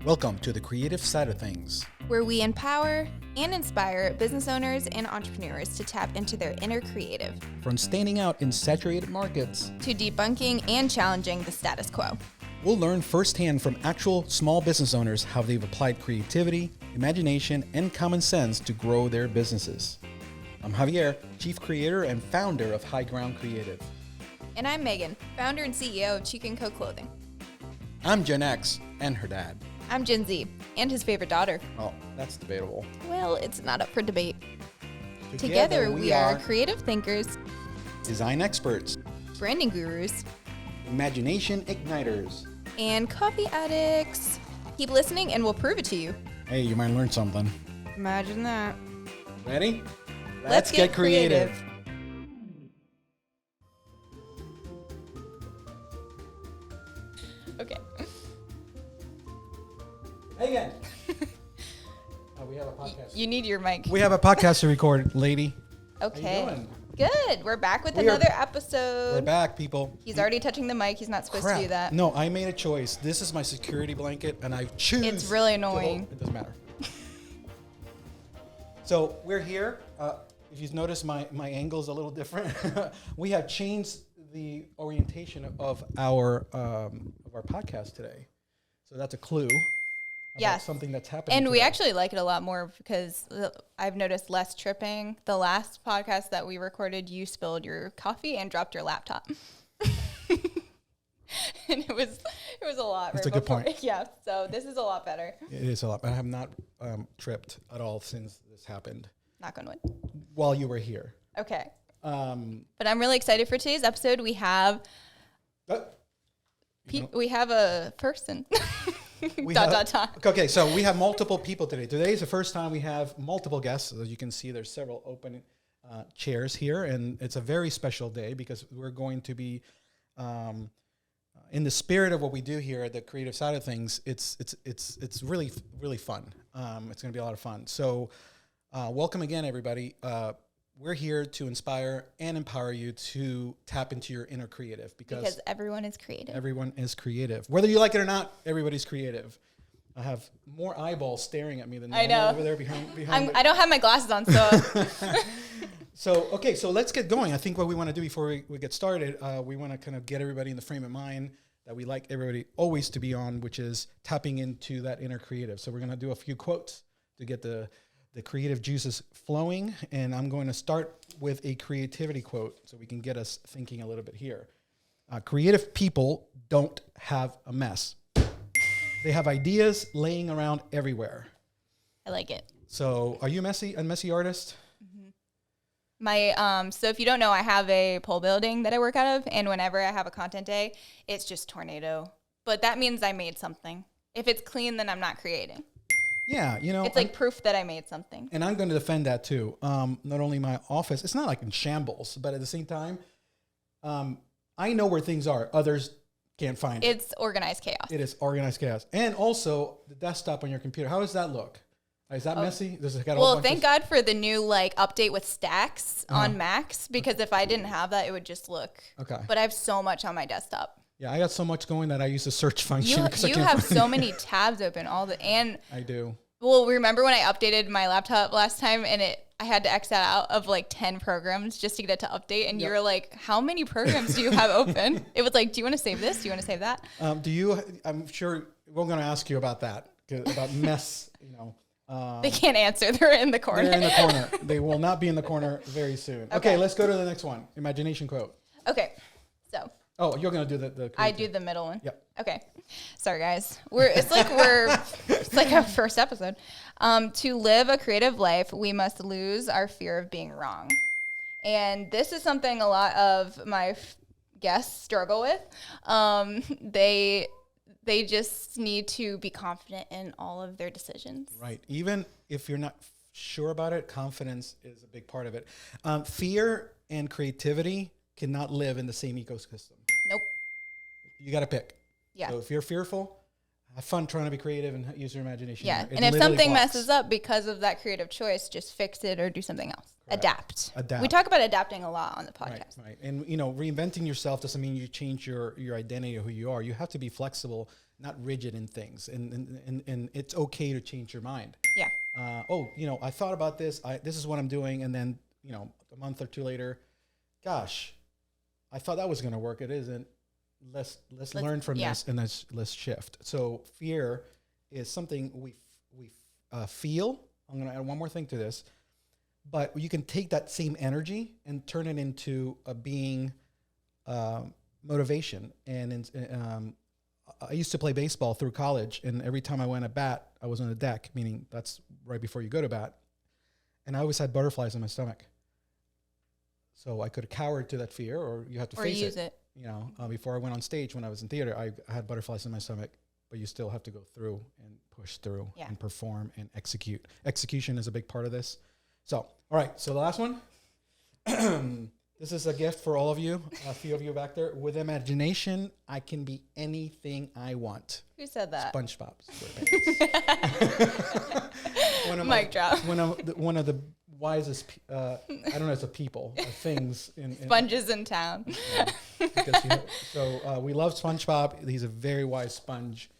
Welcome to the creative side of things, where we empower and inspire business owners and entrepreneurs to tap into their inner creative. From standing out in saturated markets to debunking and challenging the status quo. We'll learn firsthand from actual small business owners how they've applied creativity, imagination, and common sense to grow their businesses. I'm Javier, Chief Creator and Founder of High Ground Creative. And I'm Meghan, Founder and CEO of Cheek & Co Clothing. I'm Gen X and her dad. I'm Gen Z and his favorite daughter. Oh, that's debatable. Well, it's not up for debate. Together we are creative thinkers, design experts, branding gurus, imagination igniters, and coffee addicts. Keep listening and we'll prove it to you. Hey, you might learn something. Imagine that. Ready? Let's get creative. Okay. Hey again. We have a podcast. You need your mic. We have a podcast to record, lady. Okay. How you doing? Good. We're back with another episode. We're back, people. He's already touching the mic. He's not supposed to do that. No, I made a choice. This is my security blanket, and I choose. It's really annoying. It doesn't matter. So we're here. If you've noticed, my angle is a little different. We have changed the orientation of our podcast today. So that's a clue. Yeah, something that's happening. And today. we actually like it a lot more because I've noticed less tripping. The last podcast that we recorded, you spilled your coffee and dropped your laptop. And it was a lot. That's a good point. Yeah, so this is a lot better. It is a lot. I have not tripped at all since this happened. Knock on wood. While you were here. Okay. But I'm really excited for today's episode. We have we have a person. Okay, so we have multiple people today. Today is the first time we have multiple guests. As you can see, there's several open chairs here, and it's a very special day because we're going to be, in the spirit of what we do here at the creative side of things. It's really really fun. It's going to be a lot of fun. So, welcome again, everybody. We're here to inspire and empower you to tap into your inner creative because everyone is creative. Everyone is creative. Whether you like it or not, everybody's creative. I have more eyeballs staring at me than I know. Over there behind I don't have my glasses on, so. So let's get going. I think what we want to do before we get started, we want to kind of get everybody in the frame of mind that we like everybody always to be on, which is tapping into that inner creative. So we're going to do a few quotes to get the creative juices flowing, and I'm going to start with a creativity quote so we can get us thinking a little bit here. Creative people don't have a mess. They have ideas laying around everywhere. I like it. So are you a messy artist? Mm-hmm. So if you don't know, I have a pole building that I work out of, and whenever I have a content day, it's just tornado. But that means I made something. If it's clean, then I'm not creating. Yeah, it's like proof that I made something. And I'm going to defend that too. Not only my office, it's not like in shambles, but at the same time, I know where things are. Others can't find it. It's organized chaos. It is organized chaos. And also the desktop on your computer. How does that look? Is that messy? Thank God for the new update with stacks on Macs, because if I didn't have that, it would just look. Okay. But I have so much on my desktop. Yeah, I got so much going that I use the search function. You have so many tabs open, and I do. Well, remember when I updated my laptop last time, and I had to X that out of 10 programs just to get it to update, and you were like, "How many programs do you have open?" It was like, "Do you want to save this? Do you want to save that?" I'm sure we're going to ask you about that, about mess. They can't answer. They're in the corner. They're in the corner. They will not be in the corner very soon. Okay, let's go to the next one. Imagination quote. Okay, so. Oh, you're gonna do the I do the middle one. Yep. Okay. Sorry, guys. It's like our first episode. To live a creative life, we must lose our fear of being wrong. And this is something a lot of my guests struggle with. They just need to be confident in all of their decisions. Right. Even if you're not sure about it, confidence is a big part of it. Fear and creativity cannot live in the same ecosystem. Nope. You got to pick. Yeah. So if you're fearful, have fun trying to be creative and use your imagination. Yeah. And if something messes up because of that creative choice, just fix it or do something else. Adapt. Adapt. We talk about adapting a lot on the podcast. Right. And reinventing yourself doesn't mean you change your identity or who you are. You have to be flexible, not rigid in things. And it's okay to change your mind. Yeah. I thought about this. This is what I'm doing. And then, a month or two later, gosh, I thought that was going to work. It isn't. Let's learn from this and let's shift. So fear is something we feel. I'm going to add one more thing to this, but you can take that same energy and turn it into a being motivation. And I used to play baseball through college, and every time I went at bat, I was on the deck, meaning that's right before you go to bat. And I always had butterflies in my stomach. So I could have cowered to that fear, or you have to face use it. Before I went on stage when I was in theater, I had butterflies in my stomach, but you still have to go through and push through and perform and execute. Execution is a big part of this. So, all right. So the last one, this is a gift for all of you, a few of you back there. With imagination, I can be anything I want. Who said that? SpongeBob SquarePants. Mic drop. One of the wisest, I don't know, it's a people, things. Sponges in town. So we love SpongeBob. He's a very wise sponge.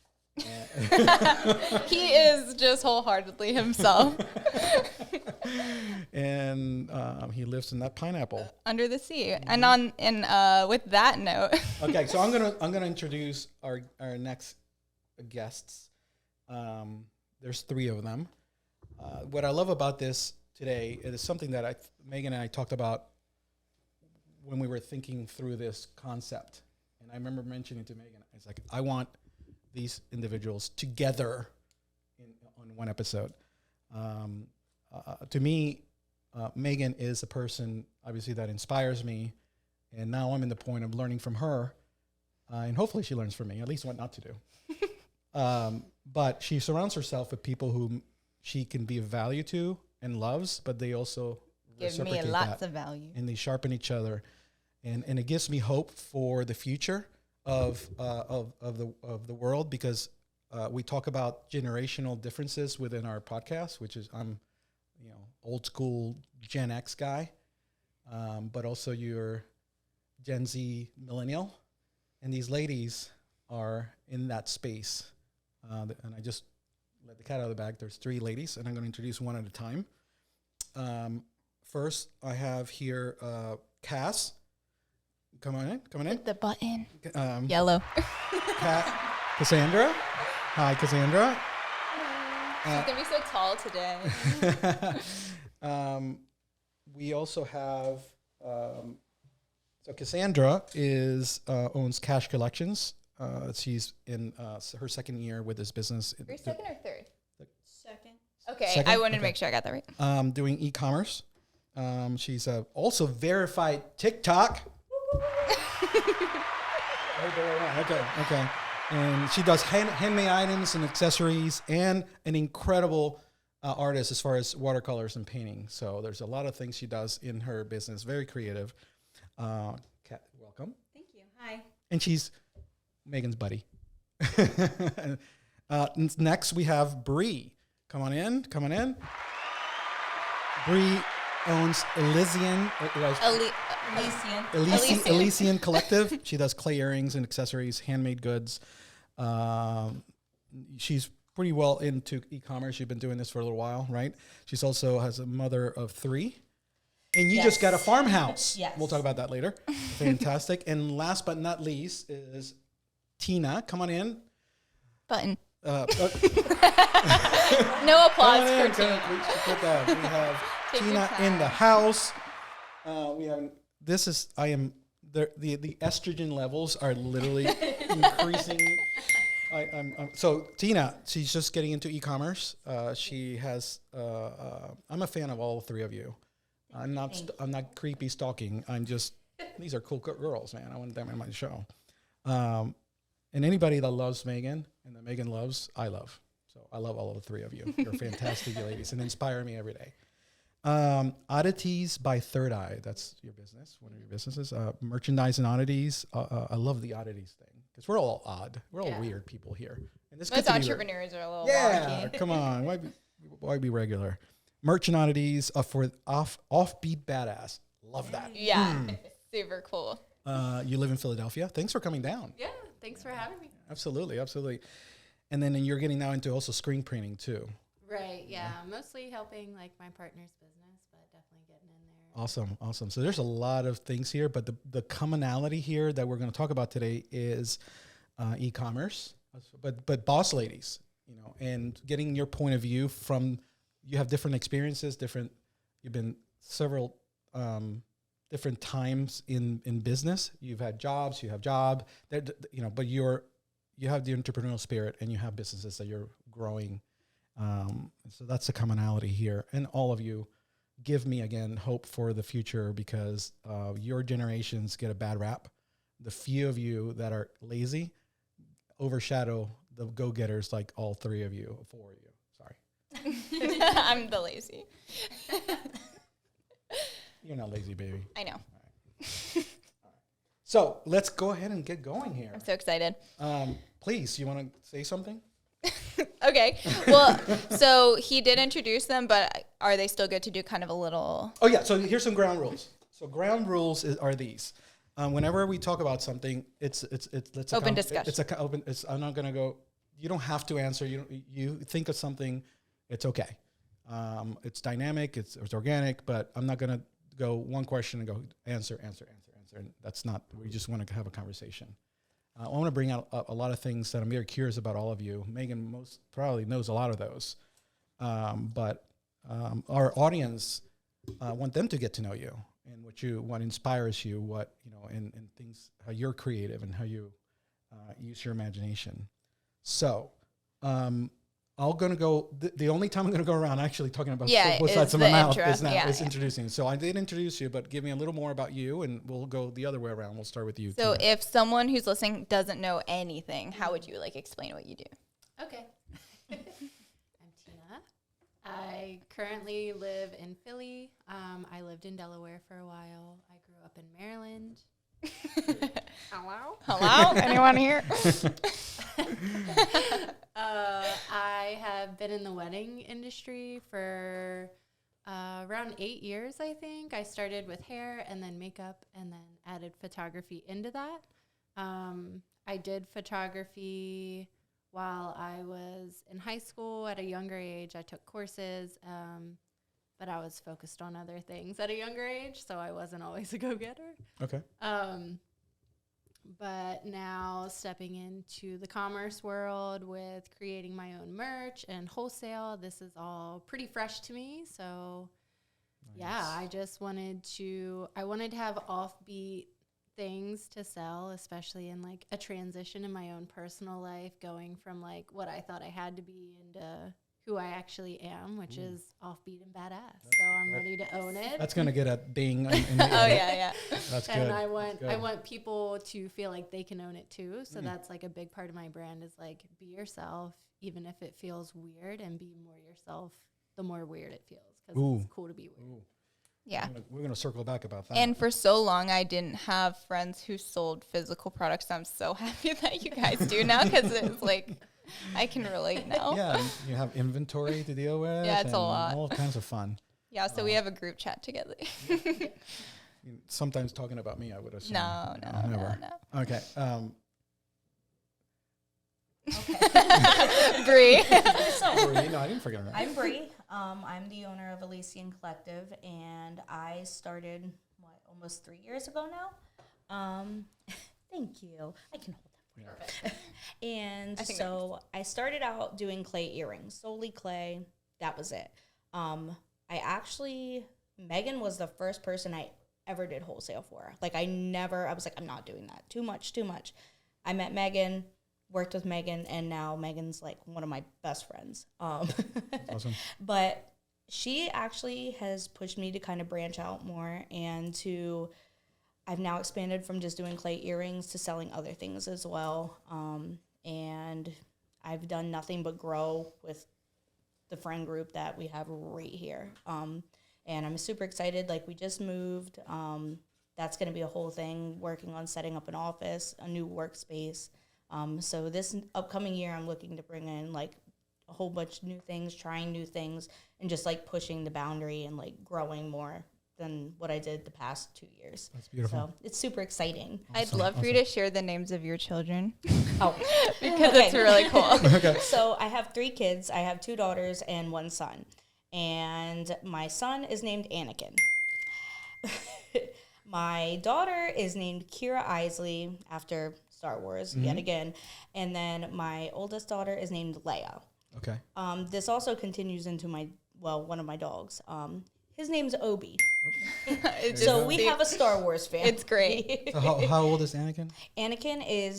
He is just wholeheartedly himself. And he lives in that pineapple under the sea. And with that note. Okay, so I'm gonna introduce our next guests. There's 3 of them. What I love about this today, it is something that Meghan and I talked about when we were thinking through this concept. And I remember mentioning to Meghan, it's like, I want these individuals together on one episode. To me, Meghan is a person, obviously, that inspires me. And now I'm in the point of learning from her. And hopefully she learns from me, at least what not to do. But she surrounds herself with people whom she can be of value to and loves, but they also give me lots of value. And they sharpen each other. And it gives me hope for the future of the world, because we talk about generational differences within our podcast, which is I'm old school Gen X guy, but also you're Gen Z millennial, and these ladies are in that space. And I just let the cat out of the bag. There's 3 ladies, and I'm going to introduce one at a time. First, I have here Kass. Come on in. Hit the button. Yellow. Kassandra. Hi, Kassandra. She's going to be so tall today. We also have, so Kassandra owns KASH Collections. She's in her second year with this business. Your second or third? Second. Okay, second? I wanted to make sure I got that right. Doing e-commerce. She's also verified TikTok. Okay. And she does handmade items and accessories, and an incredible artist as far as watercolors and painting. So there's a lot of things she does in her business. Very creative. Kat, welcome. Thank you. Hi. And she's Meghan's buddy. Next, we have Bree. Come on in. Bree owns Elysian Collective. She does clay earrings and accessories, handmade goods. She's pretty well into e-commerce. She's been doing this for a little while, right? She's also has a mother of 3. And you just got a farmhouse. Yes. We'll talk about that later. Fantastic. And last but not least is Tina. Come on in. Button. No applause for Tina. We have Tina in the house. The estrogen levels are literally increasing. So Tina, she's just getting into e-commerce. She has. I'm a fan of all 3 of you. I'm not creepy stalking. These are cool girls, man. I want them in my show. And anybody that loves Meghan and that Meghan loves, I love. So I love all of the 3 of you. You're fantastic ladies and inspire me every day. Oddities by Third Eye. That's your business, one of your businesses. Merchandise and oddities. I love the oddities thing because we're all odd. We're all weird people here. And this most entrepreneurs are a little wonky. wonky. Come on. Why be regular? merch and oddities for offbeat badass. Love that. Yeah, super cool. You live in Philadelphia. Thanks for coming down. Yeah, thanks for having me. Absolutely, absolutely. And then you're getting now into also screen printing too. Right, yeah. Mostly helping like my partner's business, but definitely getting in there. Awesome, awesome. So there's a lot of things here, but the commonality here that we're going to talk about today is e-commerce, but boss ladies, and getting your point of view from, you have different experiences, you've been several different times in business. You've had jobs, you have but you have the entrepreneurial spirit and you have businesses that you're growing. So that's the commonality here. And all of you give me, again, hope for the future, because your generations get a bad rap. The few of you that are lazy overshadow the go-getters, like all three of you, four of you. Sorry. I'm the lazy. You're not lazy, baby. I know. All right. So let's go ahead and get going here. I'm so excited. Please, you want to say something? Okay. Well, so he did introduce them, but are they still good to do kind of a little? Oh, yeah. So here's some ground rules. So ground rules are these. Whenever we talk about something, it's open discussion. I'm not going to go. You don't have to answer. You think of something. It's okay. It's dynamic. It's organic. But I'm not going to go one question and go answer. And that's not. We just want to have a conversation. I want to bring out a lot of things that I'm very curious about all of you. Meghan most probably knows a lot of those, but our audience want them to get to know you and what inspires you, and things, how you're creative and how you use your imagination. So I'm going to go, the only time I'm going to go around actually talking about both sides of my mouth is now, introducing. So I did introduce you, but give me a little more about you, and we'll go the other way around. We'll start with you. So if someone who's listening doesn't know anything, how would you explain what you do? Okay. I'm Tina. I currently live in Philly. I lived in Delaware for a while. I grew up in Maryland. Hello? Anyone here? I have been in the wedding industry for around 8 years, I think. I started with hair and then makeup and then added photography into that. I did photography while I was in high school. At a younger age, I took courses, but I was focused on other things at a younger age, so I wasn't always a go-getter. Okay. But now stepping into the commerce world with creating my own merch and wholesale, this is all pretty fresh to me. So nice. Yeah, I wanted to have offbeat things to sell, especially in a transition in my own personal life, going from what I thought I had to be into who I actually am, which is offbeat and badass. So I'm ready to own it. That's gonna get a ding. Oh yeah. That's good. And I want people to feel like they can own it too. So that's a big part of my brand is be yourself, even if it feels weird, and be more yourself. The more weird it feels, because it's cool to be weird. Ooh. Yeah. We're gonna circle back about that. And for so long, I didn't have friends who sold physical products. I'm so happy that you guys do now, because it's I can relate now. Yeah, you have inventory to deal with. Yeah, it's a lot. All kinds of fun. Yeah, so we have a group chat together. Sometimes talking about me, I would assume. No. Okay. Bree. Bree, no, I didn't forget her. I'm Bree. I'm the owner of Elysian Collective, and I started, almost 3 years ago now? Thank you. I can hold that. Perfect. And so I started out doing clay earrings, solely clay. That was it. Meghan was the first person I ever did wholesale for. I was I'm not doing that. Too much. I met Meghan, worked with Meghan, and now Meghan's one of my best friends. That's awesome. But she actually has pushed me to kind of branch out more and I've now expanded from just doing clay earrings to selling other things as well. And I've done nothing but grow with the friend group that we have right here. And I'm super excited. We just moved. That's going to be a whole thing, working on setting up an office, a new workspace. So this upcoming year, I'm looking to bring in a whole bunch of new things, trying new things, and just like pushing the boundary and like growing more than what I did the past 2 years. That's beautiful. So it's super exciting. I'd love for you to share the names of your children Oh, because it's really cool. Okay. So I have 3 kids. I have 2 daughters and 1 son. And my son is named Anakin. My daughter is named Kira Isley after Star Wars yet again. And then my oldest daughter is named Leia. Okay. This also continues into one of my dogs. His name's Obi. So we have a Star Wars fan. It's great. So how old is Anakin?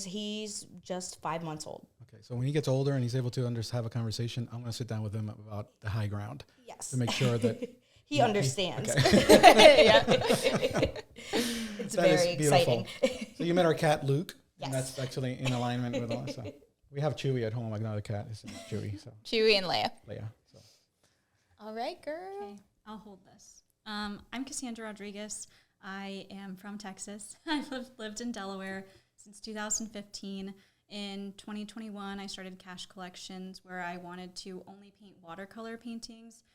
He's just 5 months old. Okay, so when he gets older and he's able to have a conversation, I'm going to sit down with him about the high ground Yes. to make sure that he understands. Okay. Yeah. It's That is very beautiful. exciting. So you met our cat Luke, and Yes. that's actually in alignment with us. So we have Chewy at home, like another cat. His name's Chewy, so Chewy and Leia. Leia. So. All right, girl. Okay, I'll hold this. I'm Kassandra Rodriguez. I am from Texas. I've lived in Delaware since 2015. In 2021, I started KASH Collections, where I wanted to only paint watercolor paintings,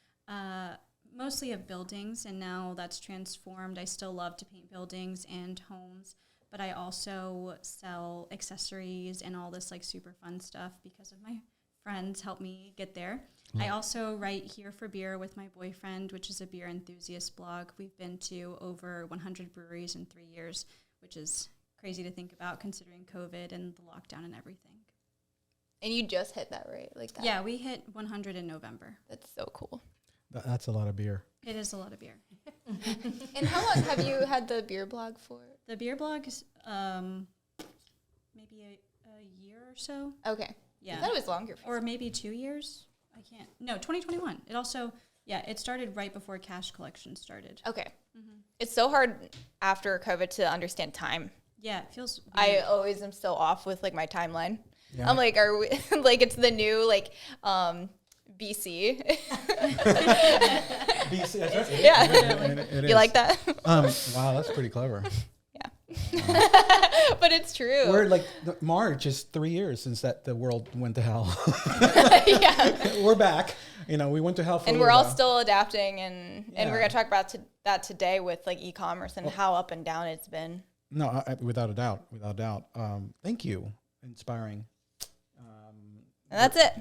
mostly of buildings, and now that's transformed. I still love to paint buildings and homes, but I also sell accessories and all this like super fun stuff because of my friends help me get there. I also write Here for Beer with my boyfriend, which is a beer enthusiast blog. We've been to over 100 breweries in 3 years, which is crazy to think about considering COVID and the lockdown and everything. And you just hit that, right? Like that. Yeah, we hit 100 in November. That's so cool. That's a lot of beer. It is a lot of beer. And how long have you had the beer blog for? The beer blog is maybe a year or so. Okay. Yeah. I thought it was longer. Or maybe 2 years. I can't. No, 2021. It also, it started right before KASH Collection started. Okay. It's so hard after COVID to understand time. Yeah, it feels I weird. always am so off with like my timeline. Yeah. I'm like, are we like it's the new like BC? BC, that's right. Yeah. It You is. like that? Wow, that's pretty clever. But it's true. We're like March is 3 years since the world went to hell. Yeah. We're back. We went to hell for And a we're little all while. still adapting and we're Yeah. going to talk about that today with like e-commerce and how up and down it's been. No, without a doubt, thank you, inspiring. And that's it.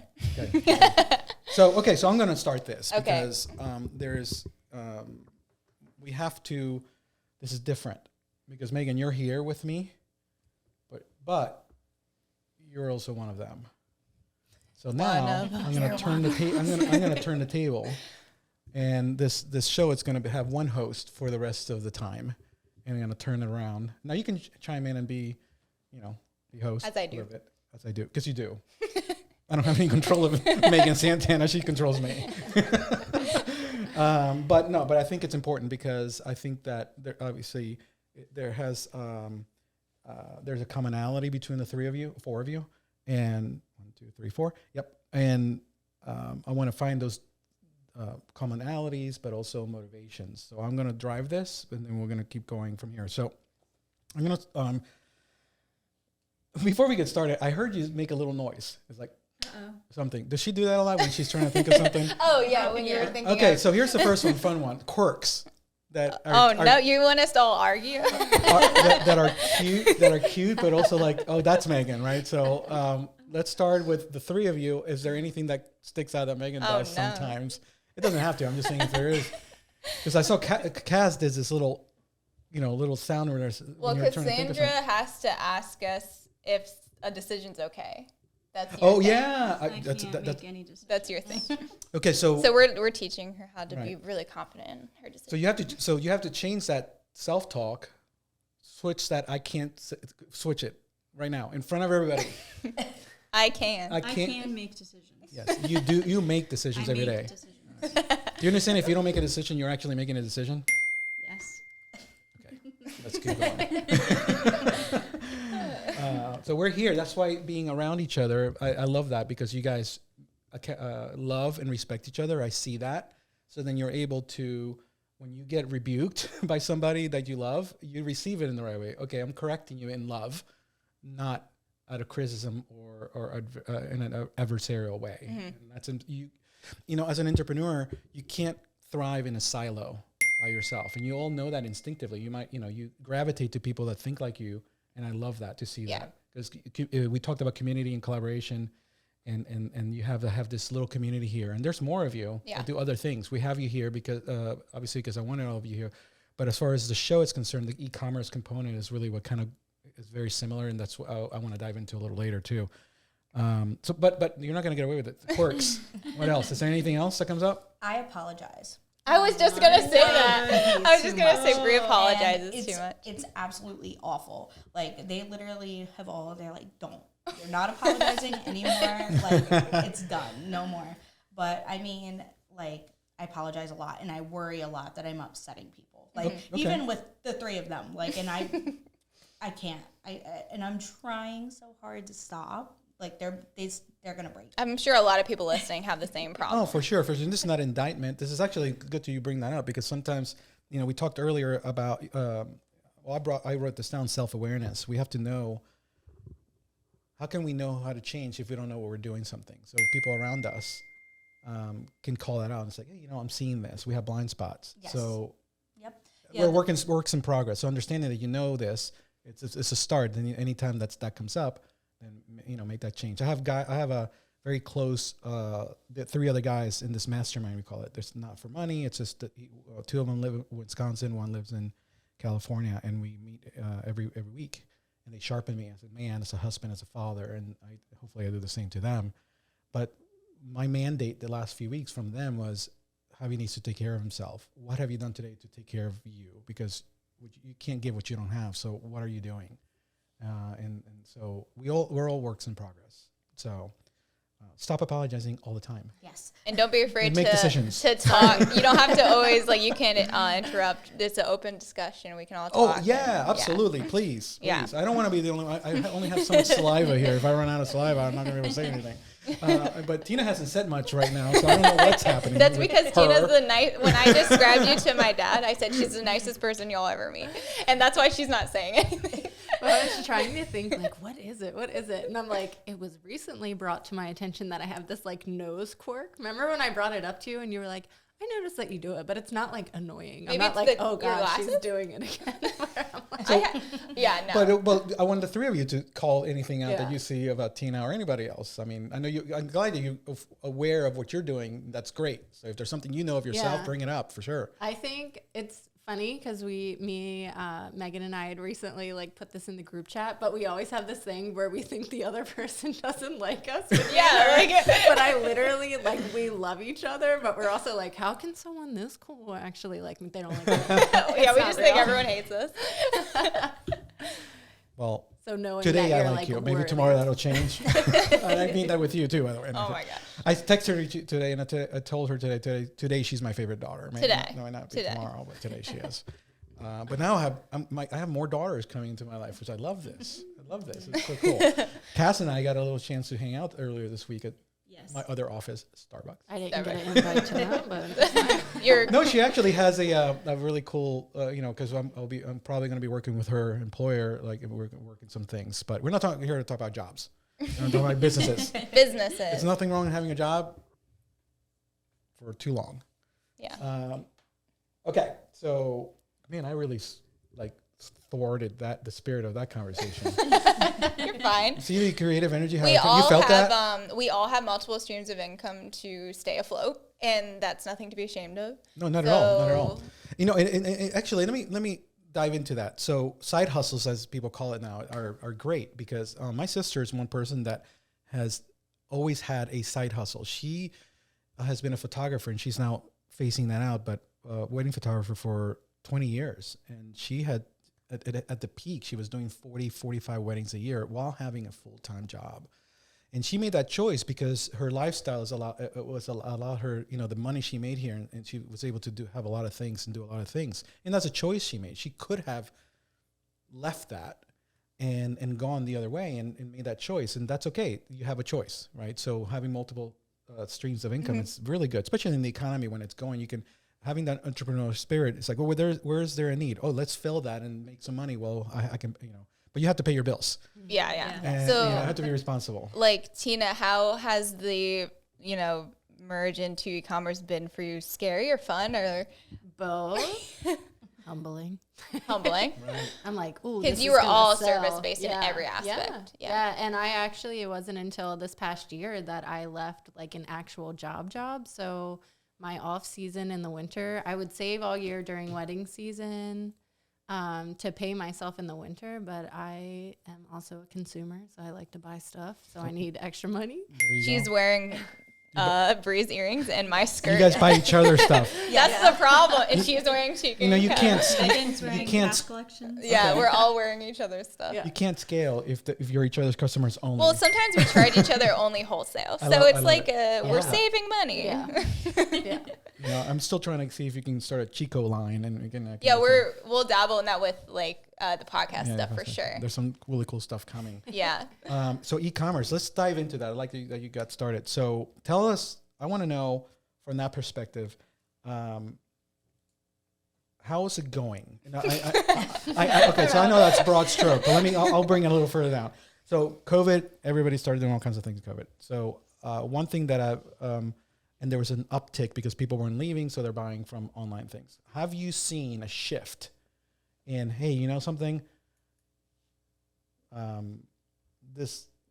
Okay. So I'm going to start this Okay. because we have to. This is different because Meghan, you're here with me, but you're also one of them. So now I'm going to turn I'm going to turn the table, and this show is going to have one host for the rest of the time, and I'm going to turn it around. Now you can chime in and be, the host As I do. a little bit, as I do, because you do. I don't have any control of Meghan Santana. She controls me. But I think it's important because I think that there's a commonality between the 4 of you, and 1, 2, 3, 4. Yep. And I want to find those commonalities, but also motivations. So I'm going to drive this, and then we're going to keep going from here. So I'm going to, before we get started, I heard you make a little noise. It's like, something. Does she do that a lot when she's trying to think of something? Oh, yeah, when you're thinking Okay, of... so here's the first one, fun one. Quirks that are, no, you want us to all argue? that are cute, but also like, oh, that's Meghan, right? So let's start with the 3 of you. Is there anything that sticks out that Meghan does no. sometimes? It doesn't have to. I'm just saying if there is. Because I saw Kass did this little sound where there's. Well, when you're trying to think of something. Cassandra has to ask us if a decision's okay. That's your Oh, thing. yeah. I can't make any decisions. That's your thing. Okay, so we're teaching her how to be Right. really confident in her decisions. So you have to change that self-talk, switch that I can't switch it right now in front of everybody. I can. I can make decisions. Yes, you do. You make decisions I every make day. decisions. Do you understand? If you don't make a decision, you're actually making a decision. Yes. Okay, let's keep going. So we're here. That's why being around each other, I love that because you guys love and respect each other. I see that. So then you're able to, when you get rebuked by somebody that you love, you receive it in the right way. Okay, I'm correcting you in love, not out of criticism or in an adversarial way. And that's you know, as an entrepreneur, you can't thrive in a silo by yourself, and you all know that instinctively. You might, you know, you gravitate to people that think like you, and I love that to see that, because we talked about community and collaboration, and you have to have this little community here, and there's more of you that do other things. We have you here because obviously because I wanted all of you here, but as far as the show is concerned, the e-commerce component is really what kind of is very similar, and that's what I want to dive into a little later too. So, but you're not going to get away with it. The quirks. What else? Is there anything else that comes up? I apologize. I was just gonna say that. I was just gonna say Brie apologizes too much. It's absolutely awful. Like they literally have they're like, don't. You're not apologizing anymore. Like it's done. No more. But I mean, like I apologize a lot, and I worry a lot that I'm upsetting people. Like even with the three of them. Like, and I can't. And I'm trying so hard to stop. Like they're gonna break. I'm sure a lot of people listening have the same problem. Oh, for sure. This is not indictment. This is actually good to you bring that up, because sometimes, you know, we talked earlier about. I wrote this down: self-awareness. We have to know. How can we know how to change if we don't know what we're doing something? So people around us can call that out and say, hey, you know, I'm seeing this. We have blind spots. Yes. So Yeah, we're works in progress. So understanding that you know this, it's a start. Then anytime that comes up, then, you know, make that change. I have a very close, the three other guys in this mastermind, we call it. There's not for money. It's just that two of them live in Wisconsin, one lives in California, and we meet every week. And they sharpen me as a man, as a husband, as a father, and hopefully I do the same to them. But my mandate the last few weeks from them was, Javi needs to take care of himself. What have you done today to take care of you? Because you can't give what you don't have. So what are you doing? And so we're all works in progress. So stop apologizing all the time. Yes. And don't be afraid make decisions. to talk. You don't have to always, like, you can't interrupt. It's an open discussion. We can all talk. Oh, yeah, absolutely. Please. Yeah. I don't want to be the only one. I only have so much saliva here. If I run out of saliva, I'm not going to be able to say anything. But Tina hasn't said much right now, so I don't know what's happening. That's because Tina's the nice. When I described you to my dad, I said she's the nicest person you'll ever meet, and that's why she's not saying anything. Well, I was trying to think, like, what is it? And I'm like, it was recently brought to my attention that I have this, like, nose quirk. Remember when I brought it up to you and you were like, I noticed that you do it, but it's not, like, annoying. Maybe I'm not it's like, oh, your God, glasses? she's doing it again. I'm like, No. But I wanted the three of you to call anything out that Yeah. you see about Tina or anybody else. I mean, I know I'm glad that you're aware of what you're doing. That's great. So if there's something you know of yourself, Yeah. bring it up for sure. I think it's funny because Meghan and I had recently, like, put this in the group chat, but we always have this thing where we think the other person doesn't like us. But I literally, like, we love each other, but we're also like, how can someone this cool actually like me? They don't like me. Yeah, we just think everyone hates us. Well, So knowing today that I you're, like like, you. Maybe worthy. tomorrow that'll change. I mean that with you too, by the way. Oh my God. I texted her today, and I told her today she's my favorite daughter. Maybe Today. not Today. tomorrow, but today she is. But now I have more daughters coming into my life, which I love this. It's so cool. Kass and I got a little chance to hang out earlier this week at my other office, Starbucks. I didn't get an invite to that, but No, she actually has a really cool, because I'm probably going to be working with her employer, like we're working some things. But we're not here to talk about jobs. We're talking about businesses. Businesses. There's nothing wrong in having a job for too long. Yeah. Okay, so man, I really thwarted the spirit of that conversation. You're fine. See the creative energy. How We you all felt have that? we all have multiple streams of income to stay afloat, and that's nothing to be ashamed of. No, not at all. Not at all. You know, and actually, let me dive into that. So side hustles, as people call it now, are great because my sister is one person that has always had a side hustle. She has been a photographer, and she's now phasing that out, but wedding photographer for 20 years. And she had, at the peak, she was doing 40, 45 weddings a year while having a full-time job. And she made that choice because her lifestyle allowed her, the money she made here, and she was able to have a lot of things and do a lot of things. And that's a choice she made. She could have left that and gone the other way and made that choice. And that's okay. You have a choice, right? So having multiple streams of income, it's really good, especially in the economy when it's going. You can, having that entrepreneurial spirit, it's like, well, where is there a need? Oh, let's fill that and make some money. Well, I can, but you have to pay your bills. Yeah. And So you have to be responsible. like Tina, how has the, merge into e-commerce been for you? Scary or fun or Both. Humbling. humbling? I'm like, ooh, Because this you is were gonna all sell. service-based in every aspect. Yeah. And it wasn't until this past year that I left like an actual job. So my off season in the winter, I would save all year during wedding season to pay myself in the winter. But I am also a consumer, so I like to buy stuff. So I need extra money. She's wearing Bree's earrings and my skirt. You guys buy each other stuff. That's the problem. And she's wearing chicken. You can't. Megan's wearing You can't. KASH Collections. Yeah, we're all wearing each other's stuff. Yeah. You can't scale if you're each other's customers only. Well, sometimes we charge each other only wholesale. So I it's love like it. we're saving money. Yeah. I'm still trying to see if you can start a Chico line, and we can. Yeah, we'll dabble in that with like the podcast stuff for sure. There's some really cool stuff coming. Yeah. So e-commerce, let's dive into that. I like that you got started. So tell us, I want to know from that perspective, how is it going? Okay, so I know that's broad stroke, but I'll bring it a little further down. So COVID, everybody started doing all kinds of things in COVID. So one thing that and there was an uptick because people weren't leaving, so they're buying from online things. Have you seen a shift in, hey, you know something?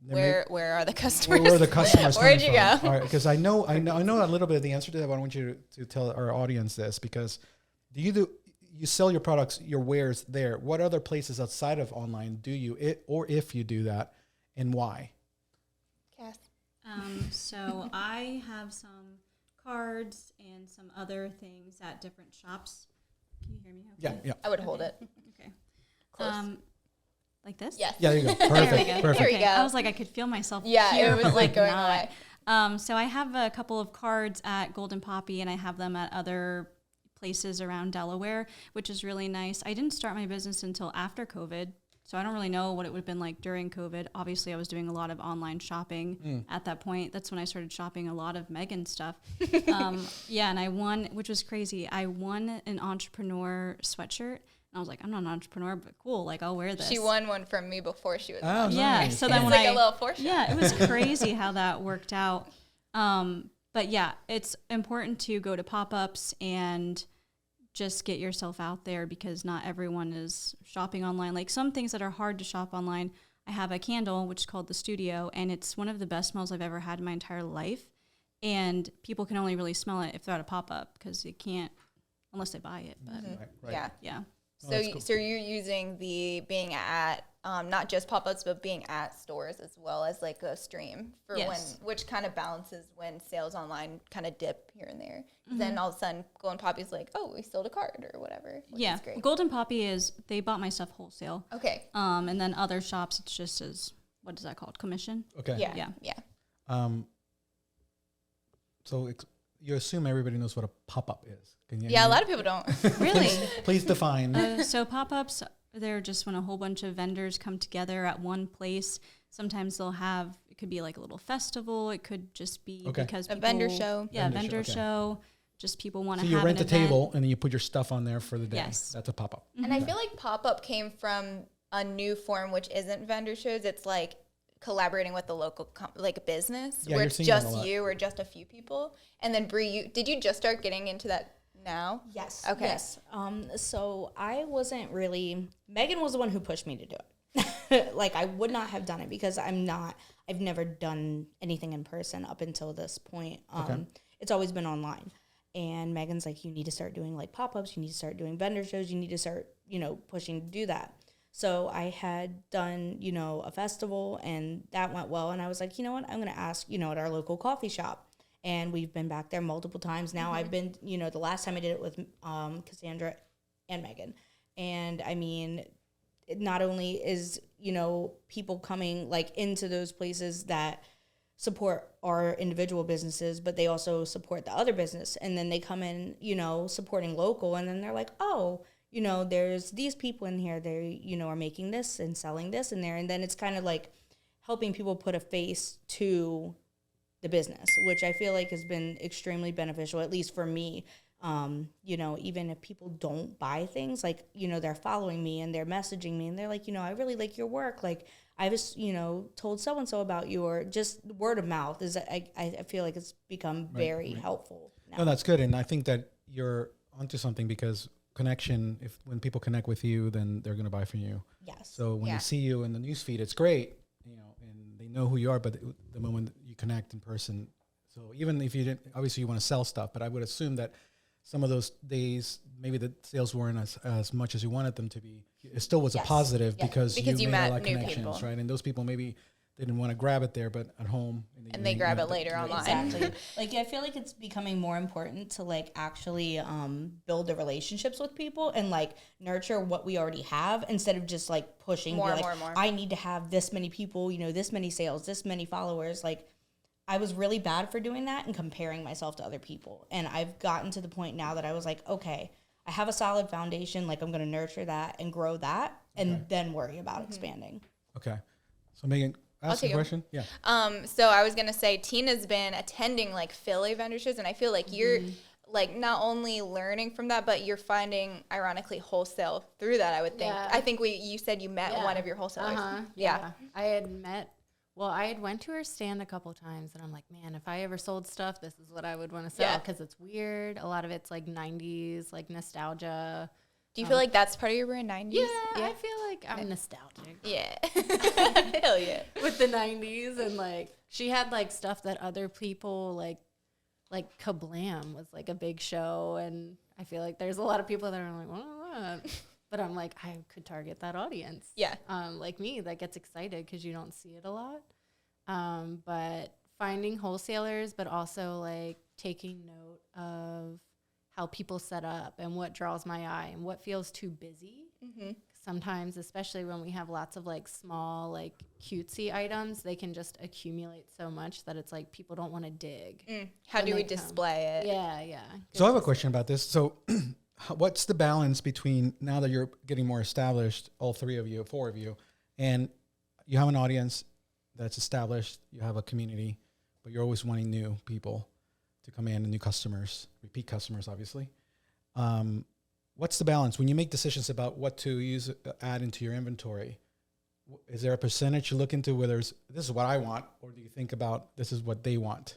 Where are the customers? Where are the customers? Where'd you go? All right, because I know a little bit of the answer to that. But I want you to tell our audience this, because you sell your products, your wares there. What other places outside of online do you or if you do that, and why? Kass. So I have some cards and some other things at different shops. Can you hear me? Okay? Yeah. I would hold it. Okay. Close. Like this? Yes. Yeah, there you go. There we Perfect. go. Perfect. There you Okay. go. I was like, I could feel myself Yeah, here, it was but like going not. away. So I have a couple of cards at Golden Poppy, and I have them at other places around Delaware, which is really nice. I didn't start my business until after COVID, so I don't really know what it would have been like during COVID. Obviously, I was doing a lot of online shopping at that point. That's when I started shopping a lot of Meghan stuff. And I won, which was crazy. I won an entrepreneur sweatshirt. And I was like, I'm not an entrepreneur, but cool. Like, I'll wear this. She won one from me before she was. Oh, Yeah. nice. So then It's when like a little foreshadow. yeah, it was crazy how that worked out. But yeah, it's important to go to pop-ups and just get yourself out there, because not everyone is shopping online. Like some things that are hard to shop online. I have a candle, which is called The Studio, and it's one of the best smells I've ever had in my entire life. And people can only really smell it if they're at a pop-up, because you can't unless they buy it. But Right. Yeah. yeah. So, so you're using the being at not just pop-ups, but being at stores as well as like a stream for Yes. which kind of balances when sales online kind of dip here and there. Then all of a sudden, Golden Poppy's like, oh, we sold a card or whatever. Which Yeah. is great. Golden Poppy they bought my stuff wholesale. Okay. And then other shops, it's just as, what is that called? Commission? Okay. Yeah. Yeah. So you assume everybody knows what a pop-up is. Can you? Yeah, a lot of people don't. Really? Please define. So pop-ups, they're just when a whole bunch of vendors come together at one place. Sometimes they'll have, it could be like a little festival. It could just be because A people, vendor show. Yeah, Vendor show, vendor show. Just people want So to you have rent an a event. table and then you put your stuff on there for the day. Yes. That's a pop-up. And I feel like pop-up came from a new form, which isn't vendor shows. It's like collaborating with the local like business Yeah, where you're it's seeing that a just lot. you or just a few people. And then Bree, did you just start getting into that now? Yes. Okay. Yes. So I wasn't really. Megan was the one who pushed me to do it. Like I would not have done it because I've never done anything in person up until this point. It's always been online. And Megan's like, you need to start doing like pop-ups. You need to start doing vendor shows. You need to start, pushing to do that. So I had done, a festival and that went well. And I was like, you know what? I'm going to ask, at our local coffee shop. And we've been back there multiple times. Now I've been, the last time I did it with Kassandra and Meghan. And I mean, it not only is, people coming like into those places that support our individual businesses, but they also support the other business. And then they come in, supporting local. And then they're like, oh, there's these people in here, they, are making this and selling this in there. And then it's kind of like helping people put a face to the business, which I feel like has been extremely beneficial, at least for me, You know, even if people don't buy things, like, you know, they're following me and they're messaging me and they're like, you know, I really like your work. Like, I was, you know, told so-and-so about you, or just word of mouth is, I feel like it's become very helpful now. No, that's good. And I think that you're onto something, because connection, when people connect with you, then they're going to buy from you. Yes. So when they see you in the newsfeed, it's great, you know, and they know who you are, but the moment you connect in person, so even if you didn't, obviously you want to sell stuff, but I would assume that some of those days, maybe the sales weren't as much as you wanted them to be. It still was a positive because you made a lot of connections, people. Right? And those people maybe didn't want to grab it there, but at home. And they grab it later online. Exactly. Like, I feel like it's becoming more important to, like, actually build the relationships with people and, like, nurture what we already have, instead of just, like, pushing. More. I need to have this many people, you know, this many sales, this many followers. Like, I was really bad for doing that and comparing myself to other people. And I've gotten to the point now that I was like, okay, I have a solid foundation. Like, I'm going to nurture that and grow that, and then worry about expanding. Okay. So Megan, ask a question. Yeah. So I was going to say, Tina's been attending, like, Philly vendor shows, and I feel like you're, like, not only learning from that, but you're finding, ironically, wholesale through that, I would think. Yeah. I think you said you met one of your wholesalers. Yeah. I had went to her stand a couple times, and I'm like, man, if I ever sold stuff, this is what I would want to sell, because it's weird. A lot of it's like 90s, like nostalgia. Do you feel like that's part of your brand, 90s? Yeah, I feel like I'm nostalgic. Yeah. Hell yeah. With the 90s, and like she had like stuff that other people like Kablam was like a big show, and I feel like there's a lot of people that are like, what is that? But I'm like, I could target that audience. Yeah. Like me, that gets excited because you don't see it a lot. But finding wholesalers, but also like taking note of how people set up and what draws my eye and what feels too busy. Sometimes, especially when we have lots of like small, like cutesy items, they can just accumulate so much that it's like people don't want to dig. How do we display it? Yeah. So I have a question about this. So what's the balance between, now that you're getting more established, all three of you, four of you, and you have an audience that's established, you have a community, but you're always wanting new people to come in, and new customers, repeat customers, obviously. What's the balance when you make decisions about what to add into your inventory? Is there a percentage you look into, whether this is what I want, or do you think about this is what they want?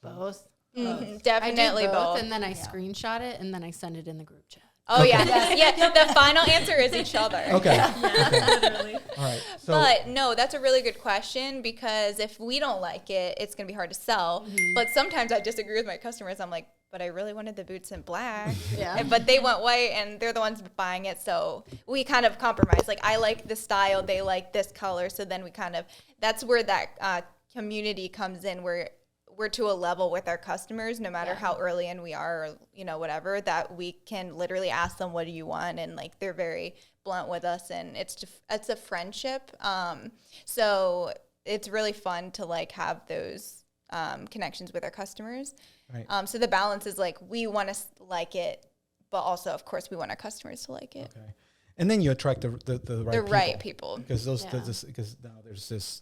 Both. Definitely I do both. And then I screenshot it, and then I send it in the group chat. Oh, yeah. The final answer is each other. Okay. Literally. All right. So, But no, that's a really good question, because if we don't like it, it's going to be hard to sell. But sometimes I disagree with my customers. I'm like, but I really wanted the boots in black. But they want white, and they're the ones buying it. So we kind of compromise. Like, I like the style, they like this color. So then that's where that community comes in, where we're to a level with our customers, no matter how early in we are, or, you know, whatever, that we can literally ask them, what do you want? And like, they're very blunt with us, and it's a friendship. So it's really fun to like have those connections with our customers. right. So the balance is like, we want to like it, but also, of course, we want our customers to like it. Okay. And then you attract the right people. Because because now there's this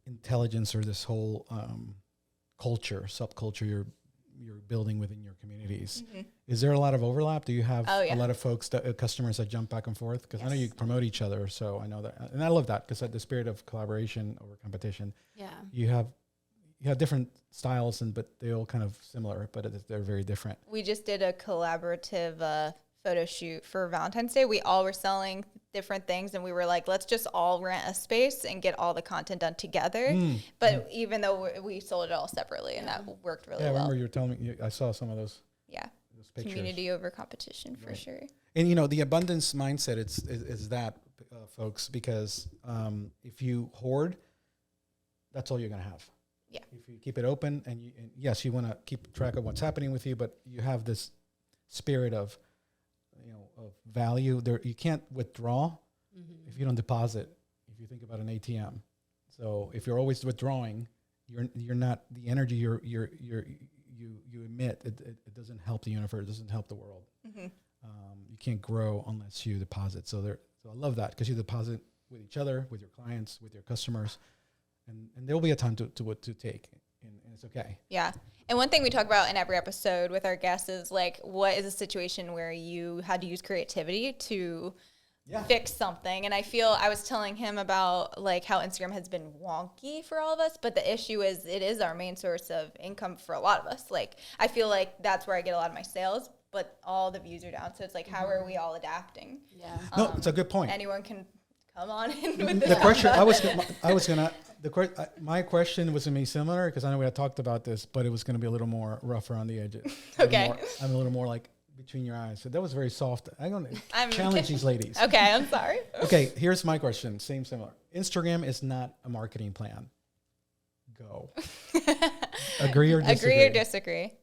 intelligence, or this whole subculture you're building within your communities. Is there a lot of overlap? Do you have a lot of folks, customers that jump back and forth? Because I know you promote each other, so I know that, and I love that, because the spirit of collaboration over competition. Yeah. You have different styles, but they all kind of similar, but they're very different. We just did a collaborative photo shoot for Valentine's Day. We all were selling different things, and we were like, let's just all rent a space and get all the content done together. But even though we sold it all separately, and that worked really well. Yeah, I remember you were telling me, I saw some of those. Yeah. Those pictures. Community over competition, for sure. And, you know, the abundance mindset is that, folks, because if you hoard, that's all you're going to have. Yeah. If you keep it open, and yes, you want to keep track of what's happening with you, but you have this spirit of, you know, of value there. You can't withdraw if you don't deposit. If you think about an ATM, so if you're always withdrawing, you're not, the energy you emit. It doesn't help the universe. It doesn't help the world. You can't grow unless you deposit. So I love that, because you deposit with each other, with your clients, with your customers, and there will be a time to take, and it's okay. Yeah. And one thing we talk about in every episode with our guests is like, what is a situation where you had to use creativity to fix something? And I was telling him about like how Instagram has been wonky for all of us, but the issue is it is our main source of income for a lot of us. Like, I feel like that's where I get a lot of my sales, but all the views are down. So it's like, how are we all adapting? Yeah. No, it's a good point. Anyone can come on in with this. The question my question was going to be similar because I know we had talked about this, but it was going to be a little more rougher on the edges. Okay. I'm a little more like between your eyes. So that was very soft. I'm challenge these ladies. Okay, I'm sorry. Okay, here's my question. Similar. Instagram is not a marketing plan. Go. Agree or disagree? Agree or disagree?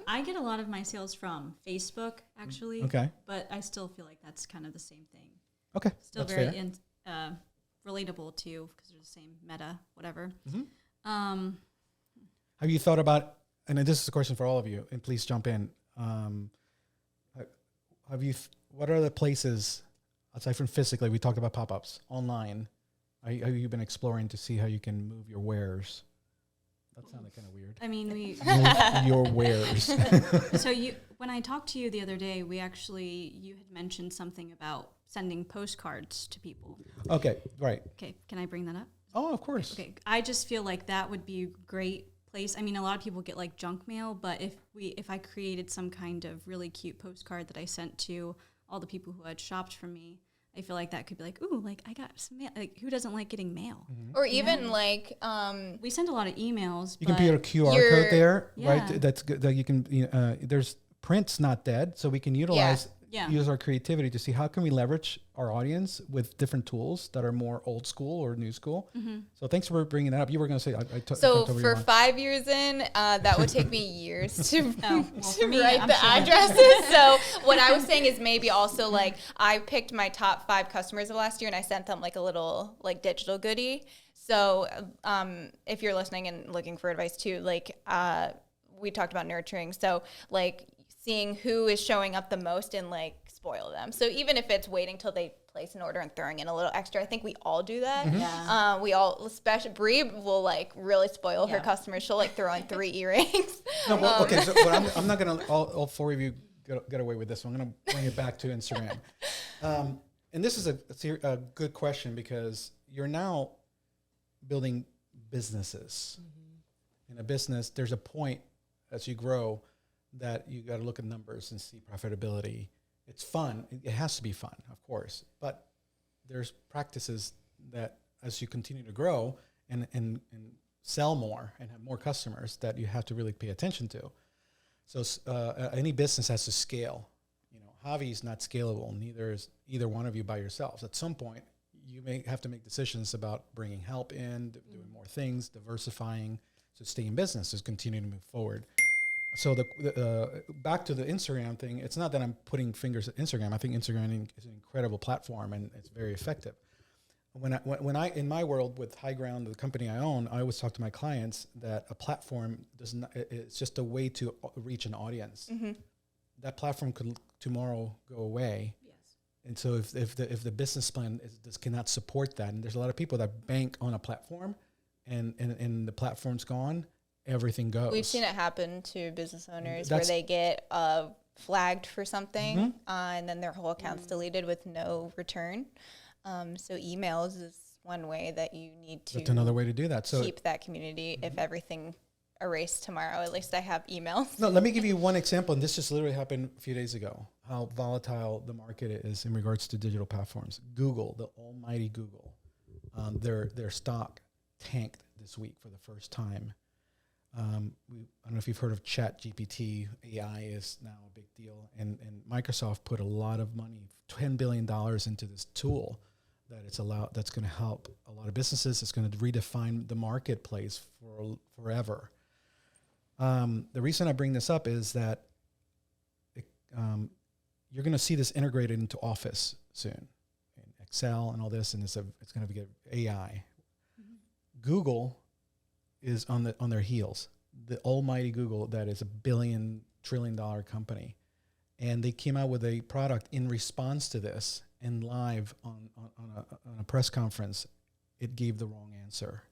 I get a lot of my sales from Facebook, actually. Okay. But I still feel like that's kind of the same thing. Okay. Still that's very fair. Relatable too, because they're the same meta, whatever. Mm-hmm. Have you thought about, and this is a question for all of you, and please jump in. What are the places, aside from physically, we talked about pop-ups, online, have you been exploring to see how you can move your wares? That sounded kind of weird. I mean, we move your wares. So when I talked to you the other day, you had mentioned something about sending postcards to people. Okay, right. Okay, can I bring that up? Oh, of course. Okay, I just feel like that would be a great place. I mean, a lot of people get like junk mail, but if I created some kind of really cute postcard that I sent to all the people who had shopped from me, I feel like that could be like, ooh, like I got some mail. Like, who doesn't like getting mail? Mm-hmm. Or even like, we send a lot of emails. You can put a QR code there, Yeah. right? That's good. That you can. There's print's not dead, so we can utilize use our creativity to see how can we leverage our audience with different tools that are more old school or new school. Mm-hmm. So thanks for bringing that up. You were going to say. So for 5 years in, that would take me years to for me, write I'm the sure. addresses. So what I was saying is maybe also like I picked my top 5 customers of last year and I sent them like a little like digital goodie. So if you're listening and looking for advice too, like we talked about nurturing. So like seeing who is showing up the most and like spoil them. So even if it's waiting till they place an order and throwing in a little extra, I think we all do that. Mm-hmm. Yeah. We all, especially Bree will like really spoil her customers. She'll like throw in 3 earrings. No, well, okay. So, but I'm not going to all 4 of you get away with this one. I'm going to bring it back to Instagram. And this is a good question because you're now building businesses. Mm-hmm. In a business, there's a point as you grow that you got to look at numbers and see profitability. It's fun. It has to be fun, of course. But there's practices that as you continue to grow and sell more and have more customers that you have to really pay attention to. So any business has to scale. You know, Javi is not scalable. Neither is either one of you by yourselves. At some point, you may have to make decisions about bringing help in, doing more things, diversifying, to stay in business, to continue to move forward. So the back to the Instagram thing, it's not that I'm putting fingers at Instagram. I think Instagram is an incredible platform and it's very effective. When I in my world with High Ground, the company I own, I always talk to my clients that a platform it's just a way to reach an audience. Mm-hmm. That platform could tomorrow go away. Yes. And so if the business plan cannot support that, and there's a lot of people that bank on a platform, and the platform's gone, everything goes. We've seen it happen to business owners where they get flagged for something, mm-hmm. And then their whole account's deleted with no return. So emails is one way that you need to. That's another way to do that. So keep that community. Mm-hmm. If everything erased tomorrow, at least I have emails. No, let me give you one example, and this just literally happened a few days ago. How volatile the market is in regards to digital platforms. Google, the almighty Google, their stock tanked this week for the first time. I don't know if you've heard of ChatGPT. AI is now a big deal, and Microsoft put a lot of money, $10 billion, into this tool that's going to help a lot of businesses. It's going to redefine the marketplace for forever. The reason I bring this up is that you're going to see this integrated into Office soon, in Excel and all this, and it's going to be AI. Mm-hmm. Google is on their heels. The almighty Google, that is $1 trillion company, and they came out with a product in response to this, and live on a press conference, it gave the wrong answer.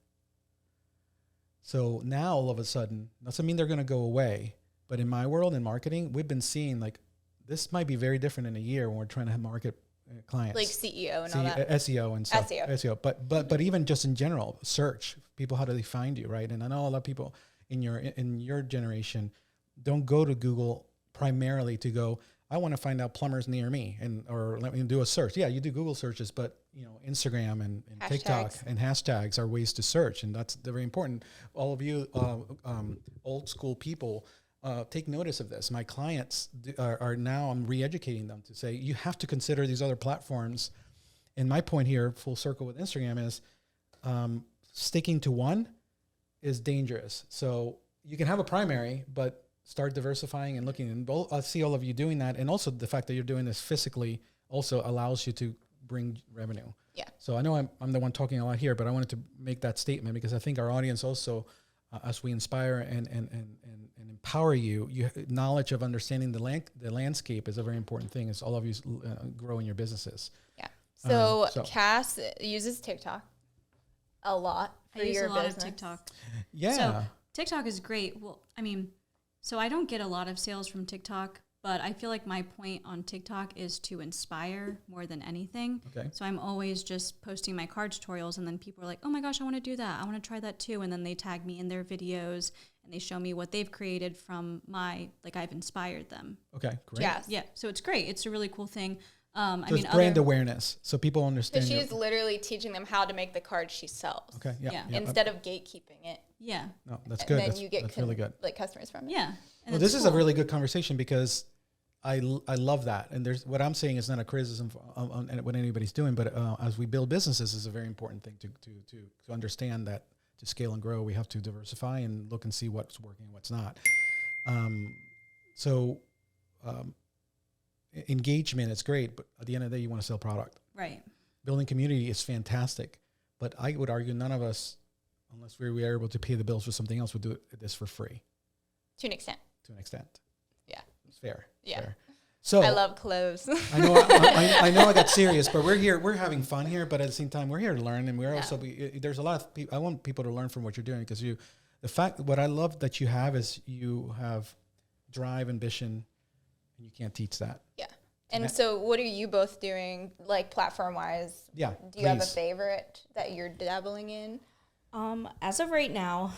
So now all of a sudden, doesn't mean they're going to go away. But in my world, in marketing, we've been seeing like this might be very different in a year when we're trying to market clients. Like CEO and all that. SEO and stuff. SEO. But even just in general, search, people, how do they find you, right? And I know a lot of people in your generation don't go to Google primarily to go, I want to find out plumbers near me, or let me do a search. Yeah, you do Google searches, but Instagram and TikTok and hashtags are ways to search, and that's very important. All of you old school people, take notice of this. My clients are now, I'm re-educating them to say, you have to consider these other platforms. And my point here, full circle with Instagram, is sticking to one is dangerous. So you can have a primary, but start diversifying and looking. And I see all of you doing that. And also the fact that you're doing this physically also allows you to bring revenue. Yeah. So I know I'm the one talking a lot here, but I wanted to make that statement because I think our audience also, as we inspire and empower you, knowledge of understanding the landscape is a very important thing as all of you grow in your businesses. Yeah. So Kass uses TikTok a lot for I use your a lot business. of TikTok. Yeah. So TikTok is great. Well, I mean, so I don't get a lot of sales from TikTok, but I feel like my point on TikTok is to inspire more than anything. Okay. So I'm always just posting my card tutorials, and then people are like, oh my gosh, I want to do that. I want to try that too. And then they tag me in their videos and they show me what they've created from I've inspired them. Okay, great. Yes. Yeah. So it's great. It's a really cool thing. So it's brand awareness, so people So understand. she's literally teaching them how to make the cards she sells. Okay, yeah. Instead of gatekeeping it. Yeah. No, that's And good. then you get that's really good. like customers from it. Yeah. And Well, this is a really good conversation because I love that. And there's what I'm saying is not a criticism on what anybody's doing, but as we build businesses, is a very important thing to understand that to scale and grow, we have to diversify and look and see what's working and what's not. Engagement is great, but at the end of the day, you want to sell product. Right. Building community is fantastic, but I would argue none of us, unless we were able to pay the bills for something else, would do this for free. To an extent. To an extent. Yeah. It's fair. Yeah. Fair. So I love clothes. I know I know I got serious, but we're having fun here, but at the same time, we're here to learn, and we're also, there's a lot of people, I want people to learn from what you're doing, because what I love that you have is you have drive, ambition, and you can't teach that. Yeah. And so what are you both doing, like platform-wise? Yeah. Do you have a favorite that you're dabbling in? As of right now,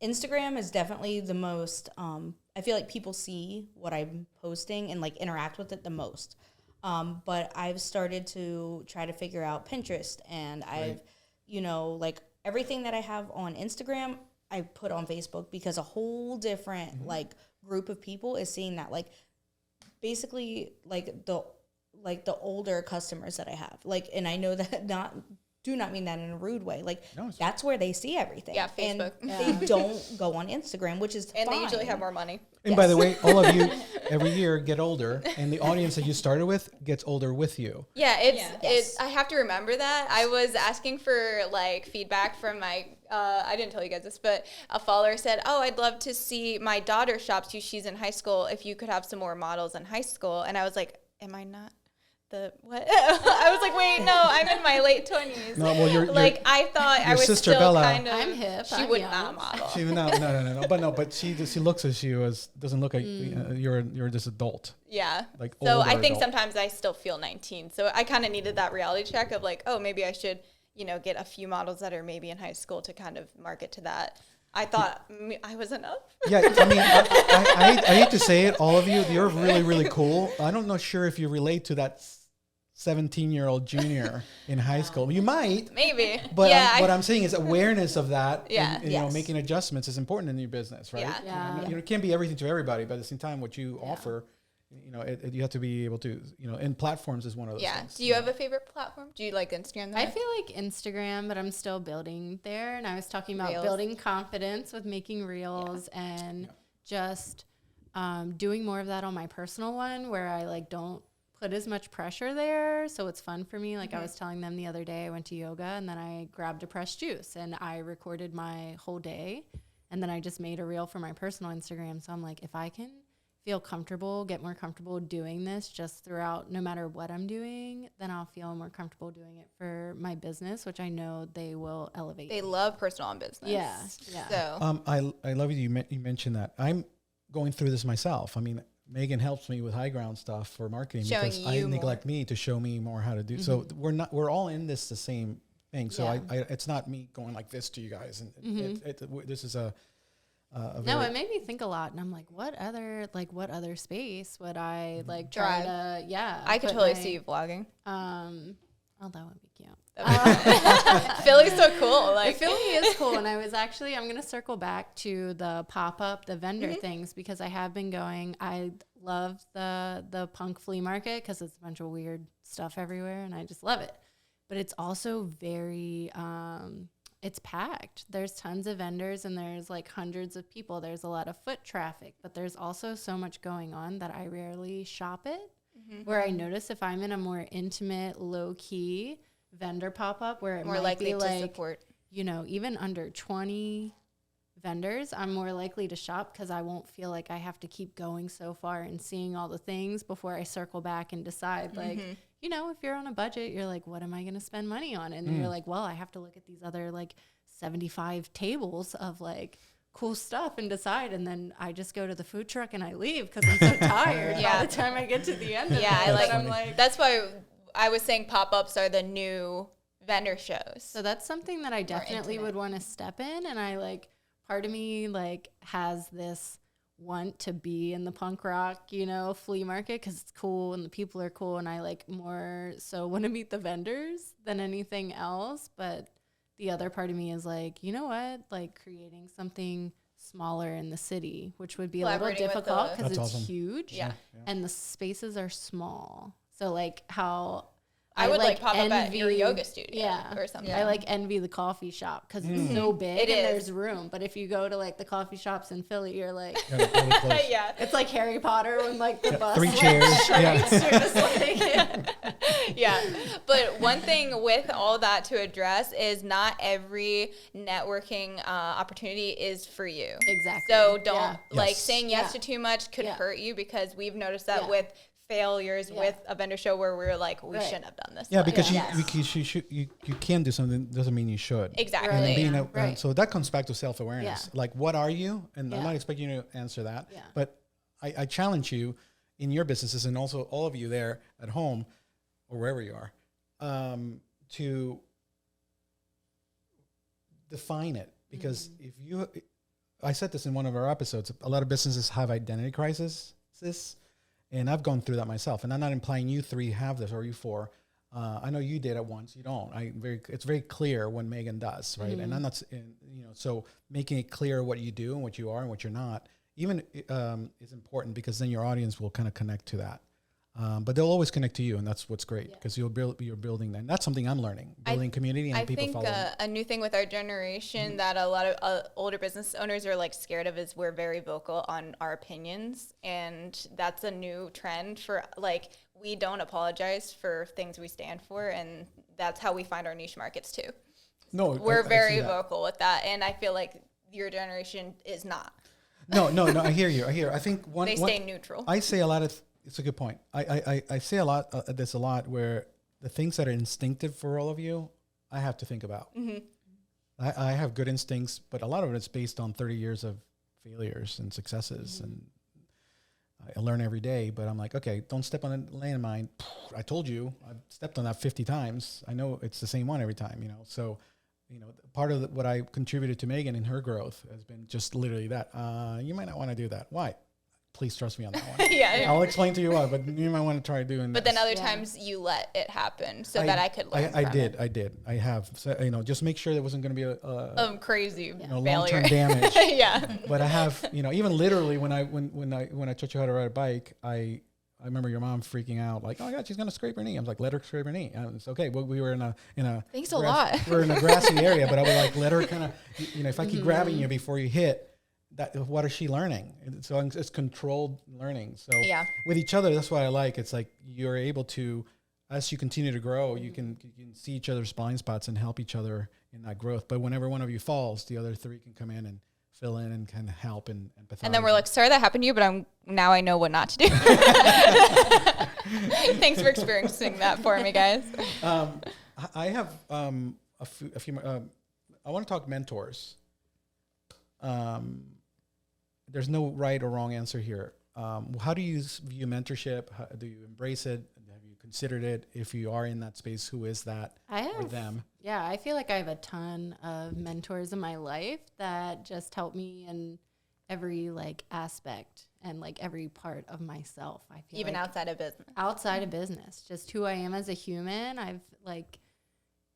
Instagram is definitely the most, I feel like people see what I'm posting and like interact with it the most. But I've started to try to figure out Pinterest, and I've, like everything that I have on Instagram, I put on Facebook, because a whole different like group of people is seeing that, like basically like the older customers that I have, like, and I know that do not mean that in a rude way. Like, that's where they see everything. Yeah, Facebook. And they don't go on Instagram, which is And fine. they usually have more money. And by the way, all of you every year get older, and the audience that you started with gets older with you. Yeah, it's I have to remember that. I was asking for like feedback from my I didn't tell you guys this, but a follower said, "Oh, I'd love to see my daughter shops you. She's in high school. If you could have some more models in high school." And I was like, "Am I not the what?" I was like, "Wait, no, I'm in my late 20s." No, well, I thought I was sister still Bella, kind of. I'm hip. She I'm would young. not model. No. But she looks as she was. Doesn't look like you're this adult. Yeah. Like so I older think adult. sometimes I still feel 19. So I kind of needed that reality check of like, oh, maybe I should, get a few models that are maybe in high school to kind of market to that. I thought I was enough. Yeah, I mean, I hate to say it, all of you, you're really, really cool. I don't know sure if you relate to that 17-year-old junior in high school. You might. Maybe. But what I'm saying is awareness of that Yeah. and making adjustments is important in your business, right? Yeah. It can't be everything to everybody, but at the same time, what you offer, you have to be able to, and platforms is one of those things. Do you have a favorite platform? Do you like Instagram? I feel like Instagram, but I'm still building there. And I was talking about Reels. building confidence with making reels and just doing more of that on my personal one, where I like don't put as much pressure there. So it's fun for me. Like I was telling them the other day, I went to yoga and then I grabbed a pressed juice and I recorded my whole day. And then I just made a reel for my personal Instagram. So I'm like, if I can feel comfortable, get more comfortable doing this just throughout, no matter what I'm doing, then I'll feel more comfortable doing it for my business, which I know they will elevate. They love personal and business. Yeah. Yeah. So I love you mentioned that. I'm going through this myself. I mean, Meghan helps me with high ground stuff for marketing Showing because I you neglect me to show me more how to do. So we're all in this the same thing. So Yeah. I it's not me going like this to you guys. And this is a No, it made me think a lot, and I'm like, what other space would I like try Drive. to? Yeah, I could put totally my- see you vlogging. Oh, that would be cute. Philly's so cool. Like Philly is cool, and I'm gonna circle back to the pop up, the vendor things, because I have been going. I love the punk flea market because it's a bunch of weird stuff everywhere, and I just love it. But it's also very it's packed. There's tons of vendors and there's like hundreds of people. There's a lot of foot traffic, but there's also so much going on that I rarely shop it. Where I notice if I'm in a more intimate, low key vendor pop up where it more might likely be to like, support. you know, even under 20 vendors, I'm more likely to shop because I won't feel like I have to keep going so far and seeing all the things before I circle back and decide like, you know, if you're on a budget, you're like, what am I going to spend money on? And you're like, well, I have to look at these other like 75 tables of like cool stuff and decide. And then I just go to the food truck and I leave because I'm so tired by the time I get to the end of Yeah, it. I'm like, that's why I was saying pop-ups are the new vendor shows. So that's something that I definitely would want to step in. And I like, part of me like has this want to be in the punk rock, you know, flea market because it's cool and the people are cool. And I like more so want to meet the vendors than anything else. But the other part of me is like, you know what, like creating something smaller in the city, which would be a little Collaborating with difficult the- because it's That's awesome. huge Yeah. and the spaces are small. So like how I would like pop up at your envy- yoga studio yeah, or something. I like envy the coffee shop because it's so big It and is. there's room. But if you go to like the coffee shops in Philly, you're like, really close. Yeah. it's like Harry Potter when like the bus 3 like, chairs. Yeah. you're just like, Yeah. But one thing with all that to address is not every networking opportunity is for you. Exactly. So don't Yeah. like Yes. saying yes Yeah. to too much could Yeah. hurt you because we've noticed that Yeah. with failures Yeah. with a vendor show where we're like, we Right. shouldn't have done this. Yeah, like because that. you can do something doesn't mean you should. Exactly. And being Yeah, right. so that comes back to self-awareness. Yeah. Like, what are you? And I'm Yeah. not expecting you to answer that. Yeah. But I challenge you in your businesses and also all of you there at home or wherever you are to define it. Because if you, I said this in one of our episodes, a lot of businesses have identity crises. And I've gone through that myself. And I'm not implying you 3 have this or you 4. I know you did at once. You don't. It's very clear when Meghan does, right? And I'm not, so making it clear what you do and what you are and what you're not, even is important because then your audience will kind of connect to that. But they'll always connect to you, and that's what's great because you're building that. And that's something I'm learning, building community and I people think following. a new thing with our generation that a lot of older business owners are like scared of is we're very vocal on our opinions, and that's a new trend for like we don't apologize for things we stand for, and that's how we find our niche markets too. No, We're I very see that. vocal with that, and I feel like your generation is not. No. I hear you. I think They stay neutral. I say a lot of. It's a good point. I say a lot. There's a lot where the things that are instinctive for all of you, I have to think about. I have good instincts, but a lot of it is based on 30 years of failures and successes, and I learn every day. But I'm like, okay, don't step on a landmine. I told you, I've stepped on that 50 times. I know it's the same one every time. So. Part of what I contributed to Meghan in her growth has been just literally that. You might not want to do that. Why? Please trust me on that one. Yeah. I'll explain to you why, but you might want to try doing But this. then other times you let it happen so that I could learn. I from did. it. I did. I have. So, just make sure there wasn't going to be a Crazy long-term failure. damage. Yeah. But I have, even literally when I taught you how to ride a bike, I remember your mom freaking out, like, "Oh my God, she's gonna scrape her knee." I was like, "Let her scrape her knee." And it's okay. Well, we were in a Thanks a lot. We're in a grassy area, but I was like, let her kind of, if I keep grabbing you before you hit, that what is she learning? And so it's controlled learning. So Yeah. with each other, that's what I like. It's like you're able to, as you continue to grow, you can see each other's blind spots and help each other in that growth. But whenever one of you falls, the other 3 can come in and fill in and kind of help and empathize. And then we're like, sorry that happened to you, but now I know what not to do. Thanks for experiencing that for me, guys. I have a few I want to talk mentors. There's no right or wrong answer here. How do you view mentorship? How, do you embrace it? Have you considered it? If you are in that space, who is that or them? Yeah, I feel like I have a ton of mentors in my life that just help me in every like aspect and like every part of myself. I feel Even like outside of business. outside of business, just who I am as a human. I've like,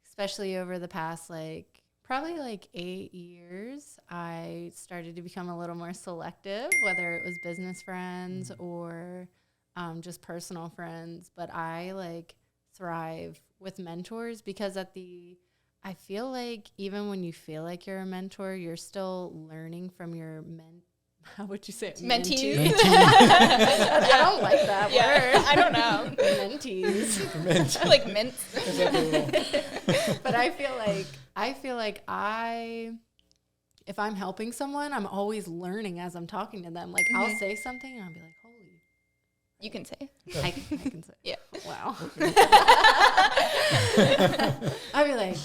especially over the past like probably like 8 years, I started to become a little more selective, whether it was business friends or just personal friends. But I like thrive with mentors because I feel like even when you feel like you're a mentor, you're still learning from your how would you say it? Mentees. I don't like that word. I don't know. Mentees. Like mints. But I feel like if I'm helping someone, I'm always learning as I'm talking to them. Like I'll say something and I'll be like, holy. You can say. I can say. Yeah. Wow. I'll be like,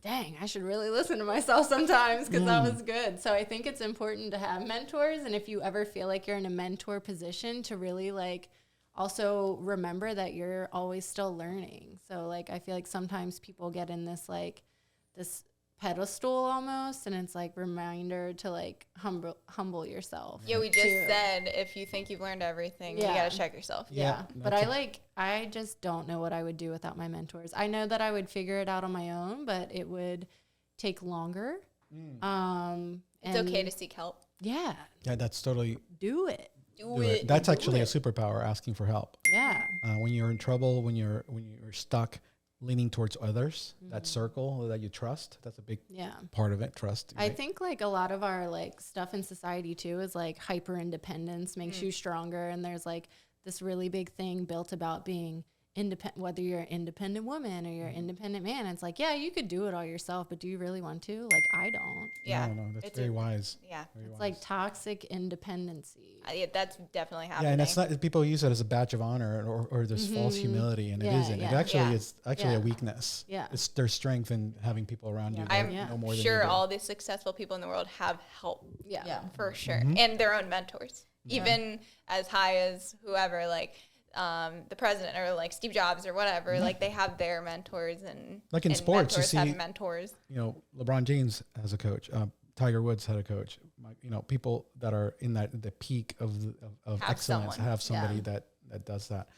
dang, I should really listen to myself sometimes because that was good. So I think it's important to have mentors. And if you ever feel like you're in a mentor position, to really like also remember that you're always still learning. So like I feel like sometimes people get in this like this pedestal almost, and it's like reminder to like humble yourself. Yeah, we just said if you think you've learned everything, you got to check yourself. Yeah. But I just don't know what I would do without my mentors. I know that I would figure it out on my own, but it would take longer. It's okay to seek help. Yeah. Yeah, that's totally Do it. do it. That's actually a superpower, asking for help. Yeah. When you're in trouble, when you're stuck, leaning towards others, that circle that you trust, that's a big part of it, trust. I think like a lot of our like stuff in society too is like hyper independence makes you stronger, and there's like this really big thing built about being independent, whether you're an independent woman or you're an independent man. It's like, yeah, you could do it all yourself, but do you really want to? Like, I don't. Yeah. No, that's very wise. Yeah. Very It's wise. like toxic independency. Yeah, that's definitely happening. Yeah, and it's not, people use it as a badge of honor or this false humility, and it isn't. It actually is actually a weakness. Yeah. It's their strength in having people around you that I'm know more than you sure do. all the successful people in the world have help. Yeah. For sure. And their own mentors. Even as high as whoever, like the president or like Steve Jobs or whatever, like they have their mentors, and like in and sports, you mentors see, have mentors. you know, LeBron James has a coach. Tiger Woods had a coach. You know, people that are in the peak of Have excellence someone. have somebody that does that.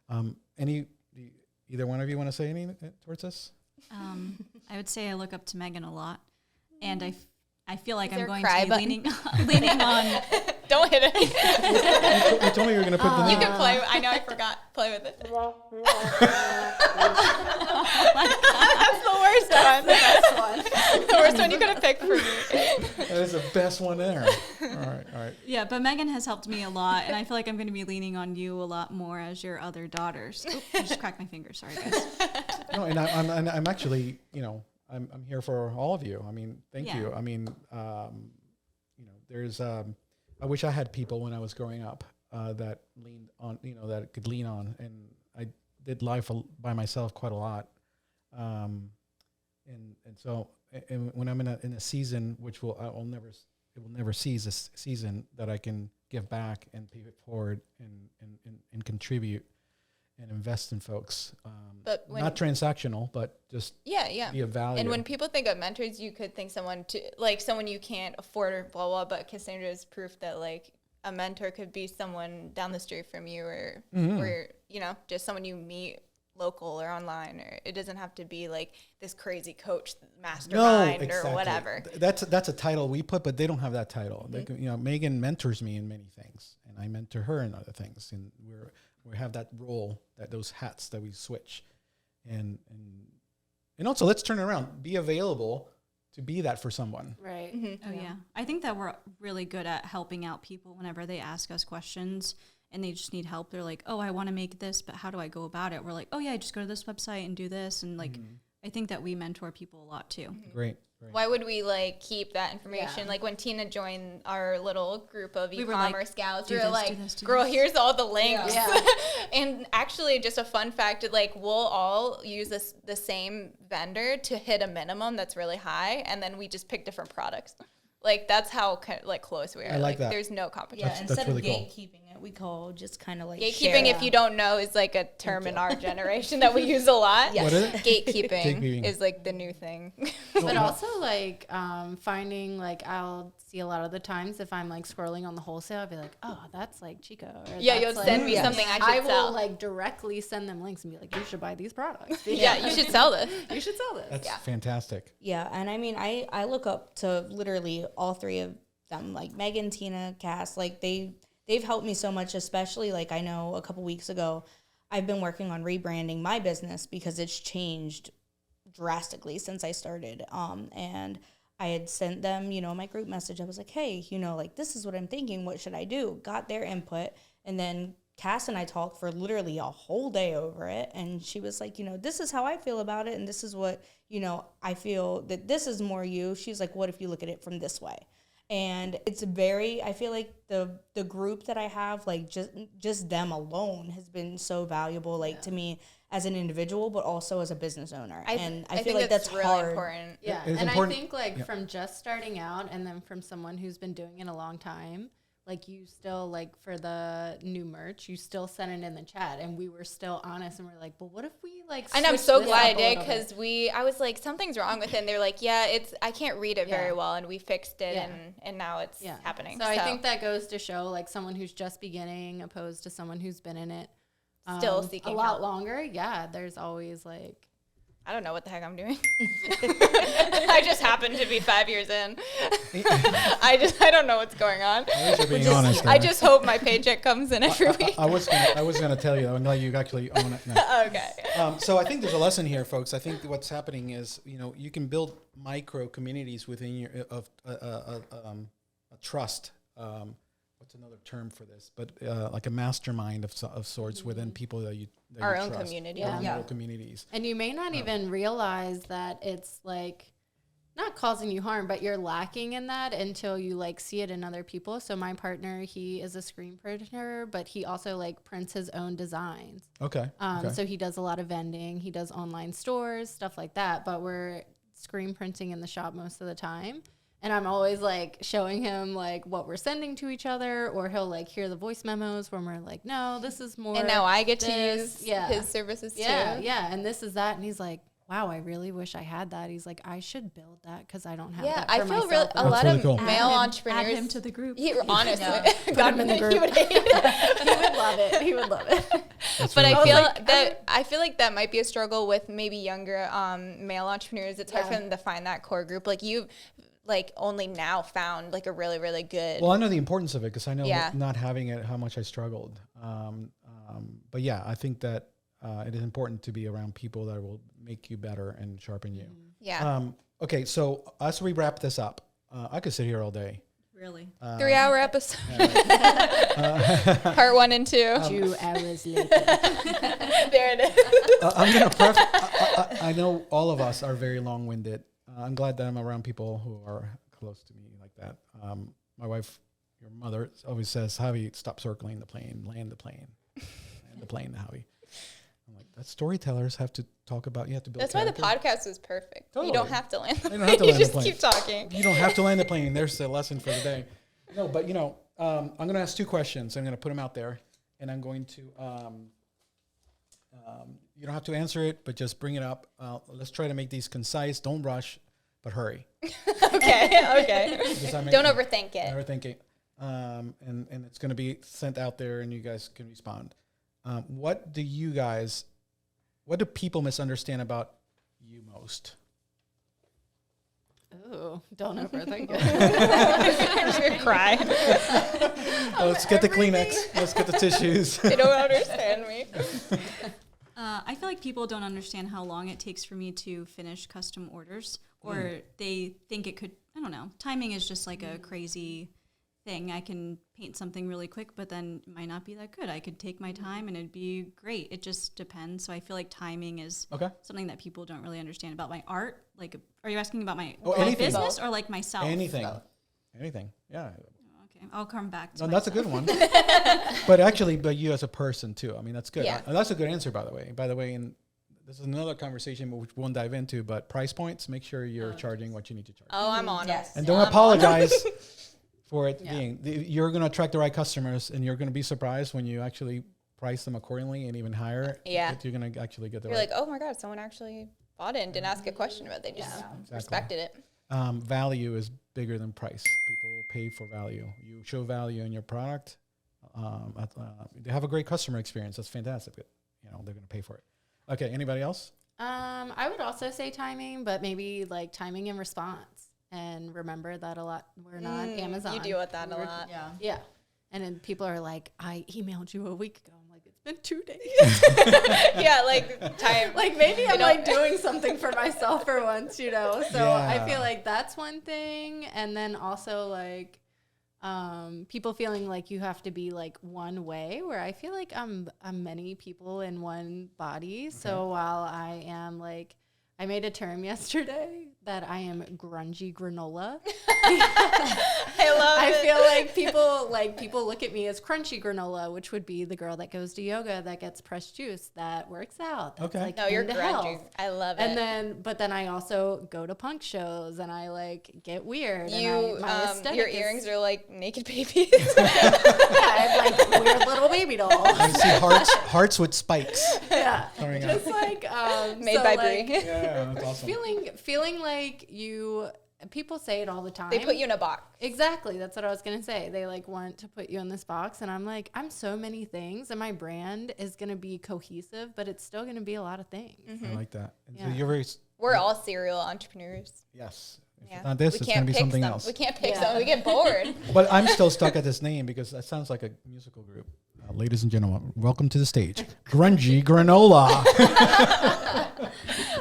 Either one of you want to say anything towards this? I would say I look up to Meghan a lot, and I feel like Is there I'm a going cry to be button? leaning on. Don't hit it. You told me you were going to put the You name. can play. I know I forgot. Play with it. That's the worst one. Best one. The worst one you could have picked for me. That is the best one there. All right. Yeah, but Meghan has helped me a lot, and I feel like I'm going to be leaning on you a lot more as your other daughters. Oop, I just cracked my finger. Sorry, guys. No, and I'm actually, you know, I'm here for all of you. I mean, thank Yeah. you. I mean, you know, there's I wish I had people when I was growing up that leaned on, you know, that I could lean on, and I did life by myself quite a lot. And so when I'm in a season which it will never cease, this season that I can give back and pay it forward and contribute and invest in folks. But when, not transactional, but just yeah. be of value. And when people think of mentors, you could think someone you can't afford or blah, blah, but Kassandra is proof that like a mentor could be someone down the street from you or, you know, just someone you meet local or online, or it doesn't have to be like this crazy coach mastermind or whatever. That's a title we put, but they don't have that title. They can, you know, Meghan mentors me in many things, and I mentor her in other things, and we have that role, those hats that we switch, and also let's turn it around. Be available to be that for someone. Right. Oh, yeah. I think that we're really good at helping out people whenever they ask us questions and they just need help. They're like, oh, I want to make this, but how do I go about it? We're like, oh, yeah, just go to this website and do this. And like, I think that we mentor people a lot too. Great. Why would we like keep that information? Yeah. Like when Tina joined our little group of We were like, e-commerce gals, we "Do were this, like, do this, do girl, this." here's all the links. Yeah. And actually, just a fun fact, like we'll all use the same vendor to hit a minimum that's really high, and then we just pick different products. Like that's how like close we are. I like that. There's no competition. Yeah, That's instead really of cool. gatekeeping it, we call just kind of like Gatekeeping, share. if you don't know, is like a term in our generation that we use a lot. Yes. What is it? Gatekeeping Gatekeeping. is like the new thing. But also like finding like I'll see a lot of the times if I'm like scrolling on the wholesale, I'll be like, oh, that's like Chico. Or Yeah, that's, you'll like, send me something I should will sell. like directly send them links and be like, you should buy these products. Yeah, you should sell this. You should sell this. That's fantastic. Yeah, and I mean, I look up to literally all three of them, like Meghan, Tina, Kass. Like they've helped me so much, especially like I know a couple weeks ago, I've been working on rebranding my business because it's changed drastically since I started. And I had sent them, my group message. I was like, hey, like this is what I'm thinking. What should I do? Got their input, and then Kass and I talked for literally a whole day over it. And she was like, this is how I feel about it. And this is what, I feel that this is more you. She's like, what if you look at it from this way? And it's I feel like the group that I have, like just them alone has been so valuable, like to me as an individual, but also as a business owner. I feel think like that's really hard. important. Yeah, It is and important. I think like from just starting out and then from someone who's been doing it a long time, like you still like for the new merch, you still sent it in the chat, and we were still honest, and we're like, but what if we like? And I'm switch so this glad I up a did little bit? because I was like, something's wrong with it. And they're like, yeah, I can't read it very Yeah. well, and we fixed it, Yeah. and now it's happening. So I think that goes to show like someone who's just beginning opposed to someone who's been in it Still a seeking lot help. longer. Yeah, there's always like. I don't know what the heck I'm doing. I just happen to be 5 years in. I don't know what's going on. At least you're being honest. I just hope my paycheck comes in every week. I was gonna tell you. I'm glad you actually own it now. Okay. So I think there's a lesson here, folks. I think what's happening is, you can build micro communities within your a trust. What's another term for this? But like a mastermind of sorts within people that you Our you own trust. community. Your own Yeah. little communities. And you may not even realize that it's like not causing you harm, but you're lacking in that until you like see it in other people. So my partner, he is a screen printer, but he also like prints his own designs. Okay. So he does a lot of vending, he does online stores, stuff like that. But we're screen printing in the shop most of the time. And I'm always like showing him like what we're sending to each other, or he'll like hear the voice memos when we're like, no, this is more. And now I get to this. use Yeah. his services Yeah, too. yeah, and this is that, and he's like, "Wow, I really wish I had that." He's like, "I should build that because I don't have Yeah, that." I for feel myself." really a That's lot really of cool. male Add entrepreneurs. him to the group. He honestly, Put God, him in the he group. would hate it. He would love it. He would love it. That's But really I cool. feel I feel like that might be a struggle with maybe younger male entrepreneurs. It's hard for them to find that core group. Like you've like only now found like a really, really good. Well, I know the importance of it because I know Yeah. not having it, how much I struggled. But yeah, I think that it is important to be around people that will make you better and sharpen you. yeah. Okay, so as we wrap this up, I could sit here all day. Really? 3-hour episode. Part 1 and 2. 2 hours later. There it is. I'm gonna I know all of us are very long-winded. I'm glad that I'm around people who are close to me like that. My wife, your mother, always says, "Javi, stop circling the plane, land the plane, land the plane, Javi." I'm like, that storytellers have to talk about. You have to build. That's why the character. podcast was perfect. Totally. You don't have to land the You plane. don't have to You land the just plane. keep talking. You don't have to land the plane. There's the lesson for the day. No, but I'm going to ask 2 questions. I'm going to put them out there, and I'm going to. You don't have to answer it, but just bring it up. Let's try to make these concise. Don't rush, but hurry. Okay. Don't Don't overthink it. Overthink it. And it's going to be sent out there, and you guys can respond. What do people misunderstand about you most? Ooh, don't overthink it. I'm just gonna cry. Let's get the Kleenex. Let's get the tissues. They don't understand me. I feel like people don't understand how long it takes for me to finish custom orders, or they think it could, I don't know. Timing is just like a crazy thing. I can paint something really quick, but then it might not be that good. I could take my time and it'd be great. It just depends. So I feel like timing is something that people don't really understand about my art. Like, are you asking about my business or like myself? Anything. Yeah. Okay, I'll come back to that's a good one. but you as a person too. I mean, that's good. That's a good answer, by the way. And this is another conversation which we won't dive into, but price points, make sure you're charging what you need to charge. Oh, I'm on it. And don't apologize for it being, you're going to attract the right customers, and you're going to be surprised when you actually price them accordingly and even higher. Yeah. You're going to actually get the You're like, oh my God, someone actually bought it and didn't ask a question about it. They just respected it. Value is bigger than price. People pay for value. You show value in your product. They have a great customer experience. That's fantastic. They're going to pay for it. Okay. Anybody else? I would also say timing, but maybe like timing and response. And remember that a lot. We're not Amazon. You deal with that a lot. Yeah. And then people are like, I emailed you a week ago. I'm like, it's been 2 days. Like time. Like maybe I'm like doing something for myself for once, So I feel like that's one thing. And then also like people feeling like you have to be like one way, where I feel like I'm many people in one body. Okay. So while I am like, I made a term yesterday that I am grungy granola. I feel like people look at me as crunchy granola, which would be the girl that goes to yoga, that gets pressed juice, that works out. That's like no, you're grungy. Health. I love it. But then I also go to punk shows and I like get weird. Your earrings are like naked babies. I have like weird little baby dolls. I see hearts with spikes. Yeah, just like made by Brie. Yeah, that's awesome. Feeling like people say it all the time. They put you in a box. Exactly. That's what I was going to say. They like want to put you in this box. And I'm like, I'm so many things, and my brand is going to be cohesive, but it's still going to be a lot of things. Mm-hmm. I like that. And so we're all serial entrepreneurs. Yes. If not this, it's going to be something else. We can't pick something. We get bored. But I'm still stuck at this name because that sounds like a musical group. Ladies and gentlemen, welcome to the stage. Grungy Granola.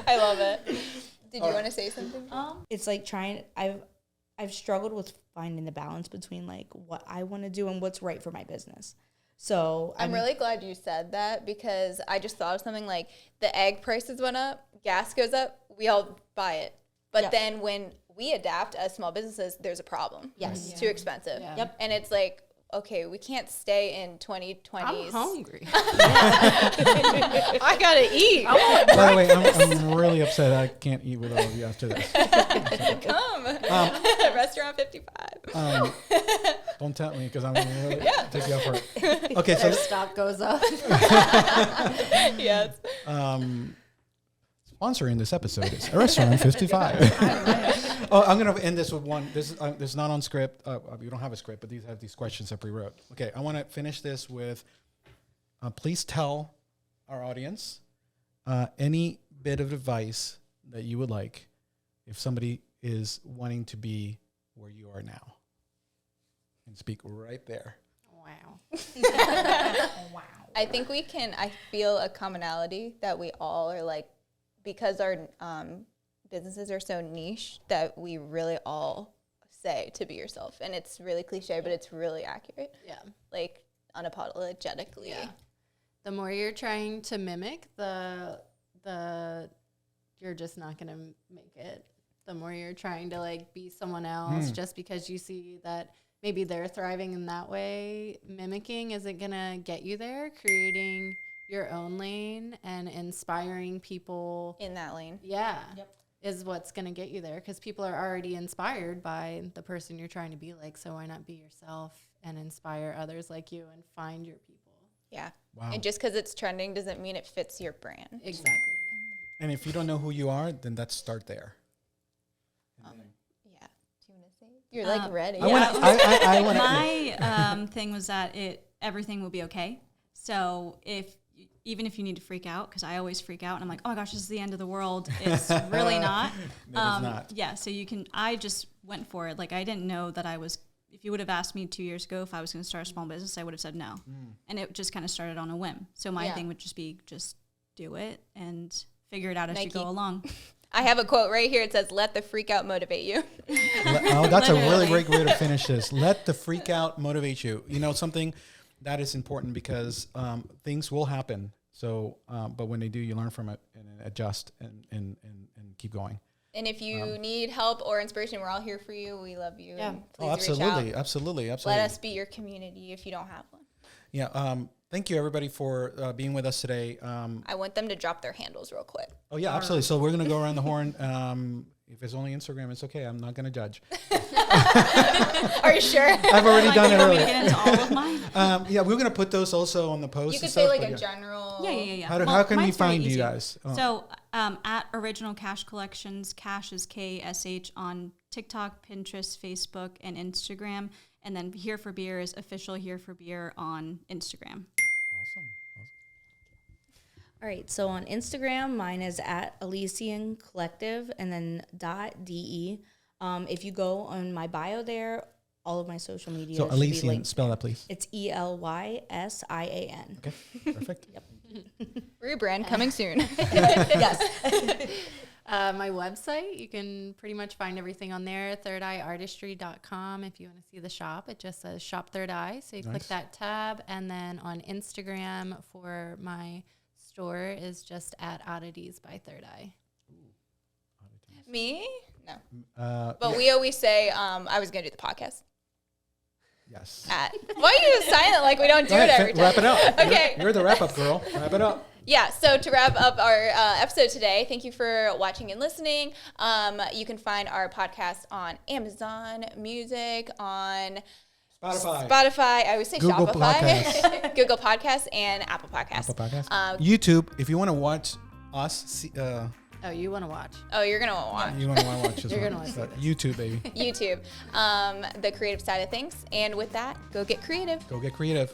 I love it. Did you want to say something? It's like I've struggled with finding the balance between like what I want to do and what's right for my business. So I'm really glad you said that, because I just thought of something like the egg prices went up, gas goes up, we all buy it. But then when we adapt as small businesses, there's a problem. Yes. It's too expensive. Yeah. Yep. And it's like, okay, we can't stay in 2020s. I'm hungry. I gotta eat. By the way, I'm really upset I can't eat with all of you after this. Come. Restaurant 55. Don't tempt me, because I'm going to really take you up for it. Okay, so their stock goes up. Yes. Sponsoring this episode is Restaurant 55. I'm going to end this with one. This is not on script. We don't have a script, but these have these questions that we wrote. Okay, I want to finish this with, please tell our audience any bit of advice that you would like if somebody is wanting to be where you are now. And speak right there. Wow. Wow. I think I feel a commonality that we all are like, because our businesses are so niche, that we really all say to be yourself. And it's really cliche, but it's really accurate. Yeah. Like unapologetically. Yeah. The more you're trying to mimic, the you're just not going to make it. The more you're trying to like be someone else just because you see that maybe they're thriving in that way, mimicking isn't going to get you there. Creating your own lane and inspiring people in that lane. Yeah. Yep. Is what's going to get you there, because people are already inspired by the person you're trying to be like. So why not be yourself and inspire others like you and find your people? Yeah. Wow. And just because it's trending doesn't mean it fits your brand. Exactly. And if you don't know who you are, then let's start there. Yeah. Do you want to say? You're like ready. I want My thing was that everything will be okay. So even if you need to freak out, because I always freak out and I'm like, oh my gosh, this is the end of the world. It's really not. It's not. Yeah, so I just went for it. Like, I didn't know that if you would have asked me 2 years ago if I was going to start a small business, I would have said no. And it just kind of started on a whim. So my thing would just be, just do it and figure it out as you go along. I have a quote right here. It says, "Let the freak out motivate you." Oh, that's a really great way to finish this. Let the freak out motivate you. You know, something that is important because things will happen. So, but when they do, you learn from it and adjust and keep going. And if you need help or inspiration, we're all here for you. We love you. Yeah. And Oh, please reach absolutely, out. absolutely. Let us be your community if you don't have one. Yeah. Thank you, everybody, for being with us today. I want them to drop their handles real quick. Oh, yeah, absolutely. So we're going to go around the horn. If it's only Instagram, it's okay. I'm not going to judge. Are you sure? I've already done it Want me to earlier. get into all of mine? Yeah, we're going to put those also on the post. You could and say stuff, like but a general. Yeah. How can we mine's very find you easy. guys? Oh. So at Original KASH Collections, KASH is KSH on TikTok, Pinterest, Facebook, and Instagram. And then Here for Beer is official Here for Beer on Instagram. Awesome. All right, so on Instagram, mine is at Elysian Collective and then .de. If you go on my bio there, all of my social media So should be Elysian, linked. spell that, please. It's ELYSIAN. Okay, perfect. Rebrand coming soon. Yes. My website, you can pretty much find everything on there, thirdeyeartistry.com. If you want to see the shop, it just says Shop Third Eye. So you click that tab. And then on Instagram for my store is just at Oddities by Third Eye. Me? No. Yeah, But we always say, I was going to do the podcast. yes. Why are you silent like we don't do All it right, every time? wrap it up. Okay. You're the wrap-up girl. Wrap it up. Yeah, so to wrap up our episode today, thank you for watching and listening. You can find our podcast on Amazon Music, on Spotify. I always say Google Shopify. Podcasts. Google Podcasts, and Apple Podcasts. Apple Podcast. YouTube, if you want to watch us, see, Oh, you want to watch? Oh, you're going to watch you want to watch this You're one. gonna wanna see But YouTube, baby. YouTube, the creative side of things. And with that, go get creative. Go get creative.